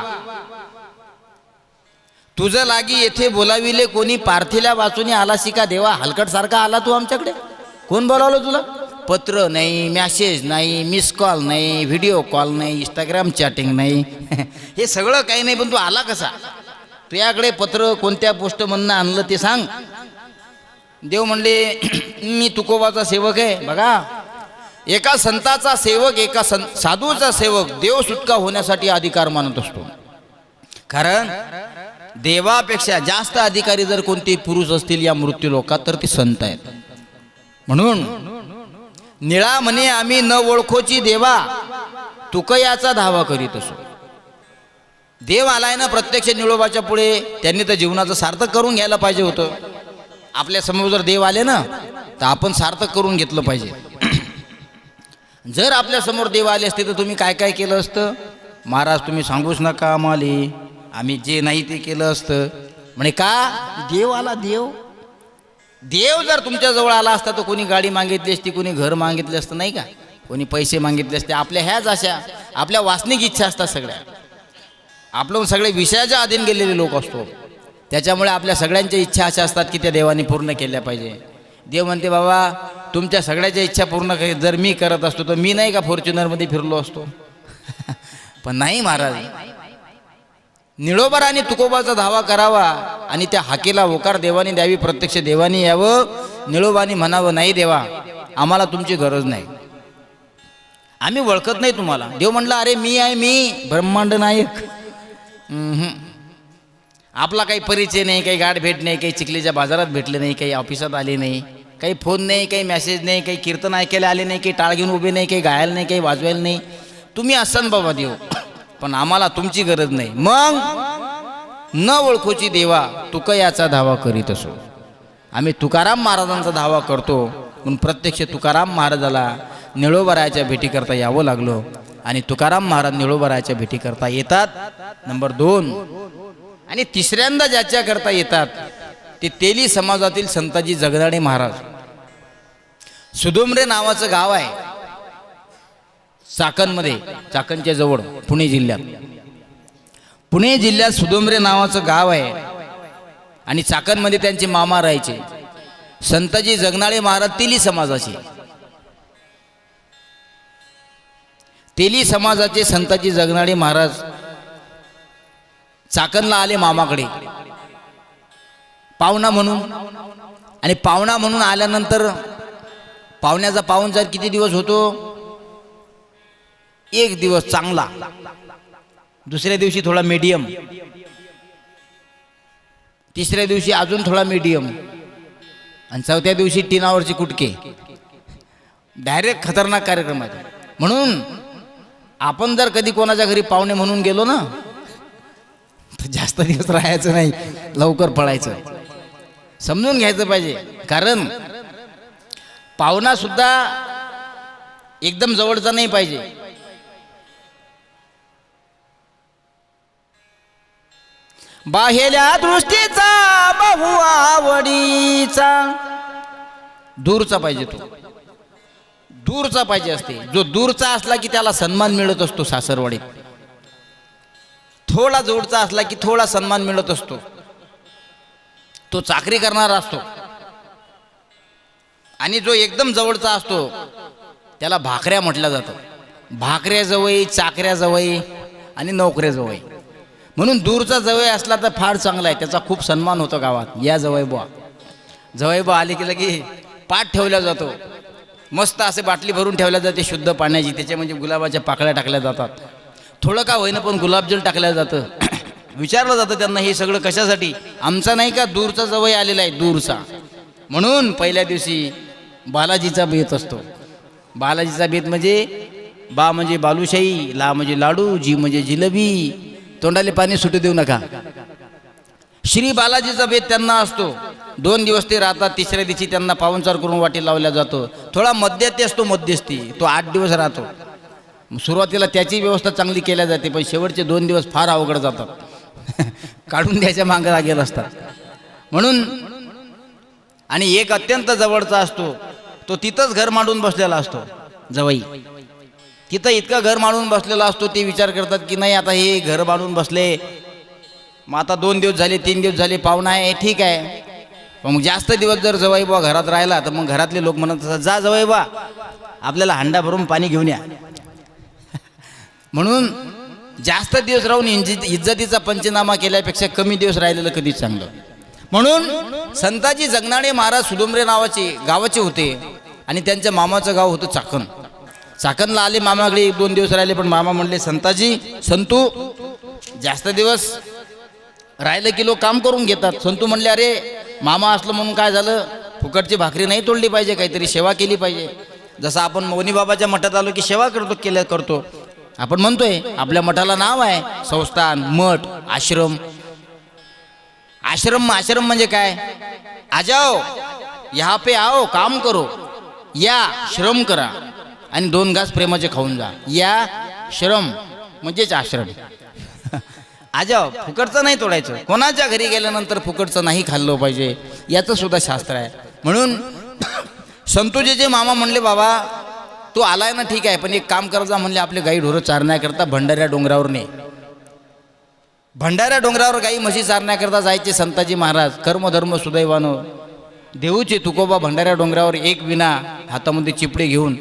तुझं लागी येथे बोलाविले कोणी, पार्थिल्या वाचून आलासी का देवा. हलकट सारखा आला तू आमच्याकडे, कोण बोलावलं तुला? पत्र नाही, मॅसेज नाही, मिस कॉल नाही, व्हिडिओ कॉल नाही, इंस्टाग्राम चॅटिंग नाही, हे सगळं काही नाही, पण तू आला कसा? तुझ्याकडे पत्र कोणत्या पोस्ट मधनं आणलं ते सांग. देव म्हणले मी तुकोबाचा सेवक आहे. बघा, एका संताचा सेवक, एका साधूचा सेवक देव सुटका होण्यासाठी अधिकार मानत असतो. कारण देवापेक्षा जास्त अधिकारी जर कोणते पुरुष असतील या मृत्यू लोकात तर ते संत आहेत. म्हणून निळा म्हणे आम्ही न ओळखोची देवा, तुकयाचा धावा करीत असो. देव आलाय ना प्रत्यक्ष निळोबाच्या पुढे, त्यांनी तर जीवनाचं सार्थक करून घ्यायला पाहिजे होतं. आपल्या समोर जर देव आले ना तर आपण सार्थक करून घेतलं पाहिजे. जर आपल्या समोर देव आले असते तर तुम्ही काय काय केलं असतं? महाराज तुम्ही सांगूच नका आम्हाला, आम्ही जे नाही ते केलं असतं. म्हणे का? देव आला. देव जर तुमच्या जवळ आला असता तर कोणी गाडी मागितली असती, कोणी घर मागितलं असतं, नाही का, कोणी पैसे मागितले असते. आपल्या ह्याच अशा आपल्या वासनिक इच्छा असतात सगळ्या. आपण सगळे विषयाच्या अधीन गेलेले लोक असतो, त्याच्यामुळे आपल्या सगळ्यांच्या इच्छा अशा असतात की त्या देवाने पूर्ण केल्या पाहिजे. देव म्हणते बाबा तुमच्या सगळ्याच्या इच्छा पूर्ण जर मी करत असतो तर मी नाही का फॉर्च्युनरमध्ये फिरलो असतो? पण नाही महाराज, निळोबाराने तुकोबाचा धावा करावा आणि त्या हाकेला होकार देवाने द्यावी, प्रत्यक्ष देवाने यावं. निळोबाने म्हणावं नाही देवा आम्हाला तुमची गरज नाही, आम्ही ओळखत नाही तुम्हाला. देव म्हणला अरे मी आहे, मी ब्रह्मांड नायक. आपला काही परिचय नाही, काही गाठ भेट नाही, काही चिखलीच्या बाजारात भेटले नाही, काही ऑफिसात आले नाही, काही फोन नाही, काही मेसेज नाही, काही कीर्तन ऐकायला आले नाही, काही टाळ घेऊन उभे नाही, काही गायला नाही, काही वाजवायला नाही. तुम्ही असाल बाबा देव, पण आम्हाला तुमची गरज नाही. मग न ओळखूची देवा तुका याचा धावा करीत असो. आम्ही तुकाराम महाराजांचा धावा करतो म्हणून प्रत्यक्ष तुकाराम महाराजाला निळोबारायाच्या भेटी करता यावं लागलो. आणि तुकाराम महाराज निळोबारायाच्या भेटी करता येतात. नंबर 2 आणि तिसऱ्यांदा ज्याच्या करता येतात ते तेली समाजातील संताजी जगदाळे महाराज. सुदुमरे नावाचं गाव आहे चाकणमध्ये, चाकणच्या जवळ पुणे जिल्ह्यात. पुणे जिल्ह्यात सुदुमरे नावाचं गाव आहे आणि चाकणमध्ये त्यांचे मामा राहायचे. संताजी जगनाळे महाराज तेली समाजाचे, तेली समाजाचे संताजी जगनाळे महाराज चाकणला आले मामाकडे पाहुणा म्हणून. आणि पाहुणा म्हणून आल्यानंतर पाहुण्याचा पाहुणचार किती दिवस होतो? 1 दिवस चांगला, दुसऱ्या दिवशी थोडा मीडियम, तिसऱ्या दिवशी अजून थोडा मीडियम आणि चौथ्या दिवशी टिनावरची कुटके. डायरेक्ट खतरनाक कार्यक्रम आहे. म्हणून आपण जर कधी कोणाच्या घरी पाहुणे म्हणून गेलो ना तर जास्त दिवस राहायचं नाही, लवकर पळायचं. समजून घ्यायचं पाहिजे. कारण पाहुणा सुद्धा एकदम जवळचा नाही पाहिजे. बाहेल्या दृष्टीचा बहु आवडीचा दूरचा पाहिजे. तो दूरचा पाहिजे असते. जो दूरचा असला की त्याला सन्मान मिळत असतो सासरवाडीत. थोडा जोडचा असला की थोडा सन्मान मिळत असतो. तो चाकरी करणारा असतो. आणि जो एकदम जवळचा असतो त्याला भाकऱ्या म्हटलं जातं. भाकऱ्या जवळ, चाकऱ्या जवळ आणि नोकऱ्या जवळ. म्हणून दूरचा जवळ असला तर फार चांगला आहे, त्याचा खूप सन्मान होतो गावात. या जवळबुवा, जवळबुवा आले की लगे पाठ ठेवला जातो. मस्त असे बाटली भरून ठेवल्या जाते शुद्ध पाण्याची. त्याच्या म्हणजे गुलाबाच्या पाकळ्या टाकल्या जातात. थोडं का होईना पण गुलाबजल टाकल्या जातं. विचारलं जातं त्यांना हे सगळं कशासाठी? आमचा नाही का दूरचा जवळ आलेला आहे, दूरचा. म्हणून पहिल्या दिवशी बालाजीचा बेत असतो. बालाजीचा बेत म्हणजे बा म्हणजे बालुशाही, ला म्हणजे लाडू, जी म्हणजे जिलेबी. तोंडाले पाणी सुटू देऊ नका. श्री बालाजीचा बेत त्यांना असतो. 2 दिवस ते राहतात. तिसऱ्या दिवशी त्यांना पाहुणचार करून वाटी लावल्या जातो. थोडा मध्यस्थी असतो, मध्यस्थी तो 8 दिवस राहतो. सुरुवातीला त्याची व्यवस्था चांगली केल्या जाते, पण शेवटचे 2 दिवस फार अवघड जातात. काढून द्यायच्या मागे लागेल असतात. म्हणून आणि एक अत्यंत जवळचा असतो, तो तिथंच घर मांडून बसलेला असतो. जवई तिथं इतकं घर मांडून बसलेला असतो. ते विचार करतात की नाही आता हे घर बांधून बसले, मग आता 2 दिवस झाले, 3 दिवस झाले, पाहुणा आहे ठीक आहे. पण मग जास्त दिवस जर जवई बा घरात राहिला तर मग घरातले लोक म्हणत असतात जा जवई बा आपल्याला हांडा भरून पाणी घेऊन या. म्हणून जास्त दिवस राहून इज्जतीचा पंचनामा केल्यापेक्षा कमी दिवस राहिलेलं कधीच चांगलं. म्हणून संताजी जगनाळे महाराज सुदुमरे नावाचे गावाचे होते आणि त्यांच्या मामाचं गाव होतं चाकण. चाकणला आले मामाकडे. 1-2 दिवस राहिले, पण मामा म्हणले संताजी, संतू जास्त दिवस राहिलं की लोक काम करून घेतात. संतू म्हणले अरे मामा असलं म्हणून काय झालं, फुकटची भाकरी नाही तोडली पाहिजे, काहीतरी सेवा केली पाहिजे. जसं आपण मौनीबाबाच्या मठात आलो की सेवा करतो. आपण म्हणतोय आपल्या मठाला नाव आहे संस्थान, मठ, आश्रम. आश्रम म्हणजे काय? आजाओ यहाँ पे आओ, काम करो, या श्रम करा आणि 2 घास प्रेमाचे खाऊन जा. या श्रम म्हणजेच आश्रम. आजाओ, फुकटचं नाही तोडायचं. कोणाच्या घरी गेल्यानंतर फुकटचं नाही खाल्लं पाहिजे, याचं सुद्धा शास्त्र आहे. म्हणून संतोजीचे मामा म्हणले बाबा तू आलाय ना ठीक आहे, पण एक काम करजा म्हणले, आपले गाई ढोरं चारण्याकरता भंडाऱ्या डोंगरावर ने. भंडाऱ्या डोंगरावर गाई म्हशी चारण्याकरता जायचे संताजी महाराज. कर्मधर्म सुदैवानं देऊचे तुकोबा भंडाऱ्या डोंगरावर एक विना हातामध्ये चिपडे घेऊन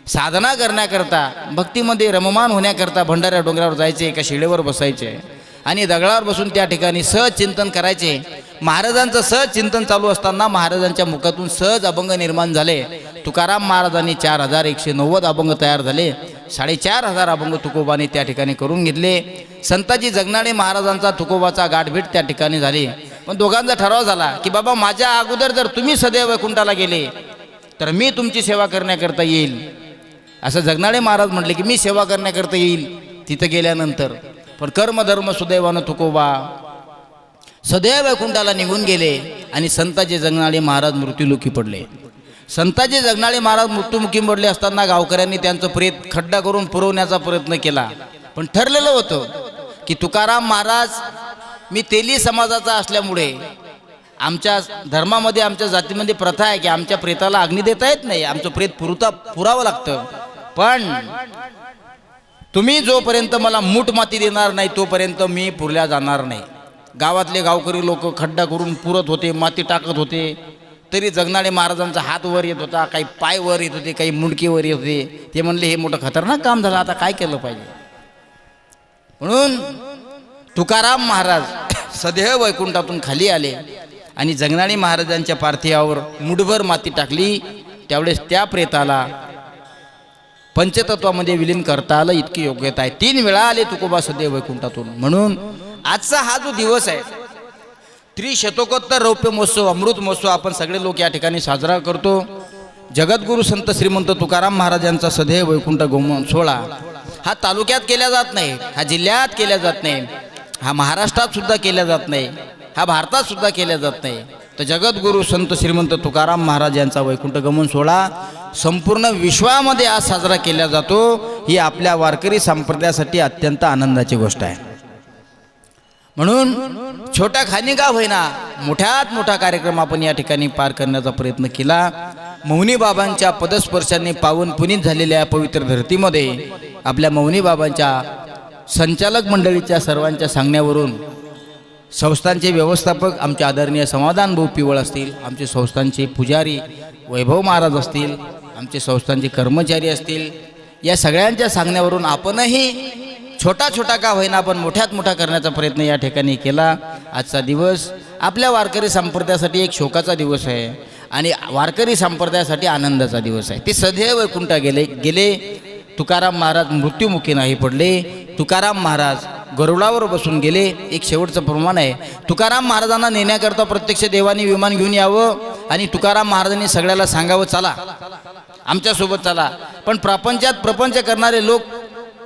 साधना करण्याकरता, भक्तीमध्ये रममान होण्याकरता भंडाऱ्या डोंगरावर जायचे. एका शिळेवर बसायचे आणि दगडावर बसून त्या ठिकाणी सहज चिंतन करायचे. महाराजांचं सहज चिंतन चालू असताना महाराजांच्या मुखातून सहज अभंग निर्माण झाले. तुकाराम महाराजांनी 4190 अभंग तयार झाले. 4,500 अभंग तुकोबाने त्या ठिकाणी करून घेतले. संताजी जगनाडे महाराजांचा तुकोबाचा गाठभेट त्या ठिकाणी झाली. पण दोघांचा ठराव झाला की बाबा माझ्या अगोदर जर तुम्ही सदैव वैकुंठाला गेले तर मी तुमची सेवा करण्याकरता येईल. असं जगनाडे महाराज म्हटले की मी सेवा करण्याकरता येईल तिथं गेल्यानंतर. पण कर्मधर्म सुदैवानं तुकोबा सदैव वैकुंठाला निघून गेले आणि संताजी जगनाडे महाराज मृत्युमुखी पडले. संताजी जगनाडे महाराज मृत्युमुखी पडले असताना गावकऱ्यांनी त्यांचं प्रेत खड्डा करून पुरवण्याचा प्रयत्न केला. पण ठरलेलं होतं की तुकाराम महाराज मी तेली समाजाचा असल्यामुळे आमच्या धर्मामध्ये आमच्या जातीमध्ये प्रथा आहे की आमच्या प्रेताला अग्नी देता येत नाही, आमचं प्रेत पुरावं लागतं. पण तुम्ही जोपर्यंत मला मूठ माती देणार नाही तोपर्यंत मी पुरल्या जाणार नाही. गावातले गावकरी लोक खड्डा करून पुरत होते, माती टाकत होते. तरी जगनाडे महाराजांचा हात वर येत होता, काही पाय वर येत होते, काही मुंडके वर येत होते. ते म्हणले हे मोठं खतरनाक काम झालं, आता काय केलं पाहिजे. म्हणून तुकाराम महाराज सदैव वैकुंठातून खाली आले आणि जगनाडे महाराजांच्या पार्थिवावर मुठभर माती टाकली. त्यावेळेस त्या प्रेताला पंचतत्वामध्ये विलीन करता आलं, इतकी योग्यता आहे. 3 वेळा आले तुकोबा सदैव वैकुंठातून. म्हणून आजचा हा जो दिवस आहे त्रिशतकोत्तर रौप्य महोत्सव, अमृत महोत्सव आपण सगळे लोक या ठिकाणी साजरा करतो. जगद्गुरु संत श्रीमंत तुकाराम महाराजांचा सदैव वैकुंठ गमन सोहळा हा तालुक्यात केला जात नाही, हा जिल्ह्यात केला जात नाही, हा महाराष्ट्रात सुद्धा केला जात नाही, हा भारतात सुद्धा केला जात नाही. तर जगद्गुरु संत श्रीमंत तुकाराम महाराज यांचा वैकुंठ गमन सोहळा संपूर्ण विश्वामध्ये आज साजरा केला जातो. ही आपल्या वारकरी संप्रदायासाठी अत्यंत आनंदाची गोष्ट आहे. म्हणून छोट्या खाणी का होईना मोठ्यात मोठा कार्यक्रम आपण या ठिकाणी पार करण्याचा प्रयत्न केला. मौनी बाबांच्या पदस्पर्शाने पावन पुनीत झालेल्या या पवित्र धरतीमध्ये आपल्या मौनी बाबांच्या संचालक मंडळीच्या सर्वांच्या सांगण्यावरून संस्थांचे व्यवस्थापक आमचे आदरणीय समाधान भाऊ पिवळ असतील, आमचे संस्थांचे पुजारी वैभव महाराज असतील, आमचे संस्थांचे कर्मचारी असतील, या सगळ्यांच्या सांगण्यावरून आपणही छोटा छोटा का होईना आपण मोठ्यात मोठा करण्याचा प्रयत्न या ठिकाणी केला. आजचा दिवस आपल्या वारकरी संप्रदायासाठी एक शोकाचा दिवस आहे आणि वारकरी संप्रदायासाठी आनंदाचा दिवस आहे. ते सदैव वैकुंठा गेले. तुकाराम महाराज मृत्युमुखी नाही पडले. तुकाराम महाराज गरुडावर बसून गेले. एक शेवटचं प्रमाण आहे, तुकाराम महाराजांना नेण्याकरता प्रत्यक्ष देवानी विमान घेऊन यावं आणि तुकाराम महाराजांनी सगळ्याला सांगावं चला आमच्यासोबत चला. पण प्रपंचात प्रपंच करणारे लोक,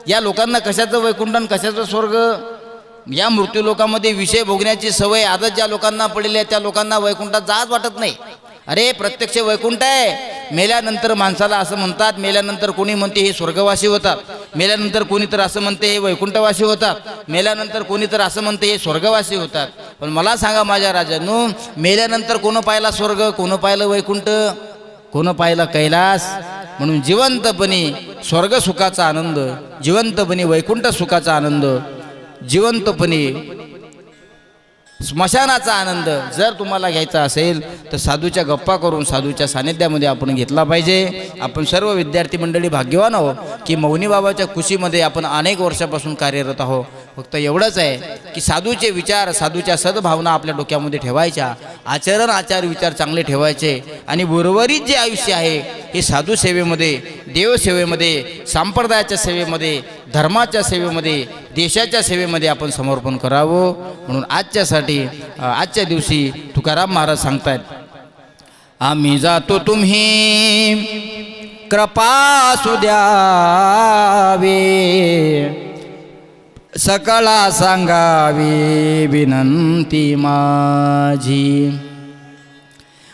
या लोकांना कशाचं वैकुंठ आणि कशाचं स्वर्ग, या मृत्यू लोकांमध्ये विषय भोगण्याची सवय आदत ज्या लोकांना पडलेली आहे त्या लोकांना वैकुंठात जात वाटत नाही. अरे प्रत्यक्ष वैकुंठ आहे. मेल्यानंतर माणसाला असं म्हणतात, मेल्यानंतर कोणी म्हणते हे स्वर्गवासी होतात, मेल्यानंतर कोणी तर असं म्हणते हे वैकुंठवासी होतात, मेल्यानंतर कोणी तर असं म्हणते हे स्वर्गवासी होतात. पण मला सांगा माझ्या राजांनो, मेल्यानंतर कोण पाहिला स्वर्ग, कोण पाहिलं वैकुंठ, कोण पाहिलं कैलास. म्हणून जिवंतपणे स्वर्ग सुखाचा आनंद, जिवंतपणे वैकुंठ सुखाचा आनंद, जिवंतपणे स्मशानाचा आनंद जर तुम्हाला घ्यायचा असेल तर साधूच्या गप्पा करून साधूच्या सानिध्यामध्ये आपण घेतला पाहिजे. आपण सर्व विद्यार्थी मंडळी भाग्यवान आहो की मौनी बाबाच्या कुशीमध्ये आपण अनेक वर्षापासून कार्यरत आहोत. फक्त एवढंच आहे की साधूचे विचार, साधूच्या सद्भावना आपल्या डोक्यामध्ये ठेवायच्या, आचरण आचार विचार चांगले ठेवायचे आणि उर्वरित जे आयुष्य आहे हे साधू सेवेमध्ये, देवसेवेमध्ये, संप्रदायाच्या सेवेमध्ये, धर्माच्या सेवेमध्ये, देशाच्या सेवेमध्ये आपण समर्पण करावं. म्हणून आजच्या दिवशी तुकाराम महाराज सांगतायत, आम्ही जातो तुम्ही कृपा असू द्यावे, सकळा सांगावी विनंती माझी.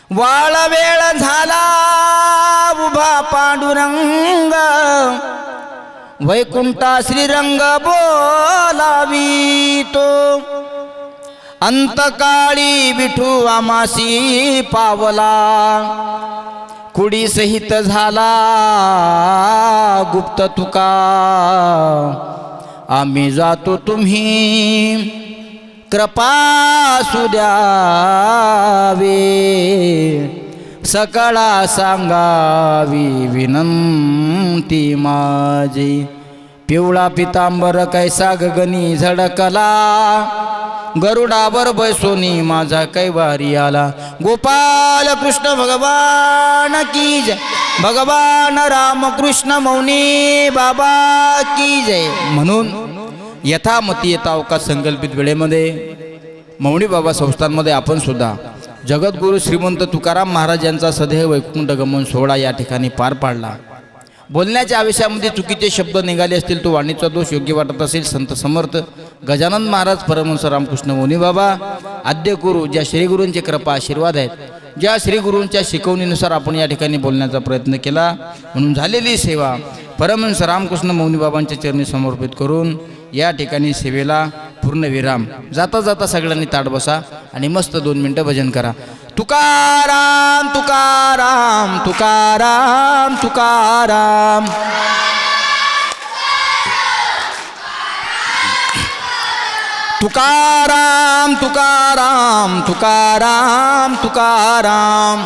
वाळ वेळ झाला उभा पांडुरंग, वैकुंठा श्रीरंग बोलावी तो. अंतकाळी विठू आमासी पावला, कुडी सहित झाला गुप्त तुका. आम्ही जातो तुम्ही कृपा असू द्यावे, सकळा सांगावी विनंती माझी. पिवळा पितांबर कैसा गगनी झडकला, गरुडावर बैसोनी माझा कैवारी आला. गोपाल कृष्ण भगवान की जय. भगवान रामकृष्ण मौनी बाबा की जय. म्हणून यथामती यथावकाश संकल्पित वेळेमध्ये मौनी बाबा संस्थांमध्ये आपण सुद्धा जगद्गुरु श्रीमंत तुकाराम महाराज यांचा सदैव वैकुंठ गमन सोहळा या ठिकाणी पार पाडला. बोलण्याच्या आवेशामध्ये चुकीचे शब्द निघाले असतील, तो वाणीचा दोष योग्य वाटत असेल, संत समर्थ गजानन महाराज परमहंस रामकृष्ण मौनी बाबा आद्य गुरु, ज्या श्रीगुरूंचे कृपा आशीर्वाद आहेत, ज्या श्रीगुरूंच्या शिकवणीनुसार आपण या ठिकाणी बोलण्याचा प्रयत्न केला, म्हणून झालेली सेवा परमहंस रामकृष्ण मौनी बाबांच्या चरणी समर्पित करून या ठिकाणी सेवेला पूर्णविराम. जाता जाता सगळ्यांनी ताट बसा आणि मस्त 2 मिनटं भजन करा. तुकाराम तुकाराम तुकाराम तुकाराम. तुकाराम तुकाराम तुकाराम तुकाराम.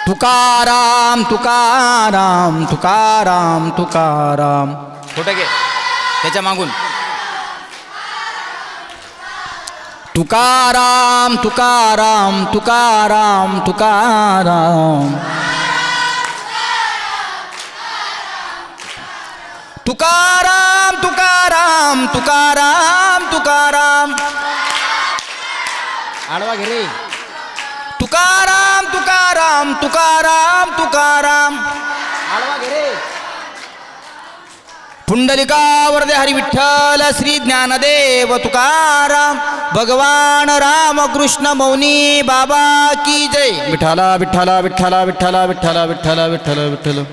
तुकाराम तुकाराम तुकाराम तुकाराम. कुठे गे त्याच्या मागून. तुकाराम तुकाराम तुकाराम तुकाराम. तुकाराम तुकाराम तुकाराम तुकाराम. आडवा घे रे. तुकाराम तुकाराम तुकाराम तुकाराम. आडवा घे रे. पुंडलिकावरदे हरी विठ्ठल श्री ज्ञानदेव तुकाराम भगवान रामकृष्ण मौनी बाबा की जय. विठ्ठला विठ्ठला विठ्ठला विठ्ठला विठ्ठला विठ्ठला विठ्ठल विठ्ठल.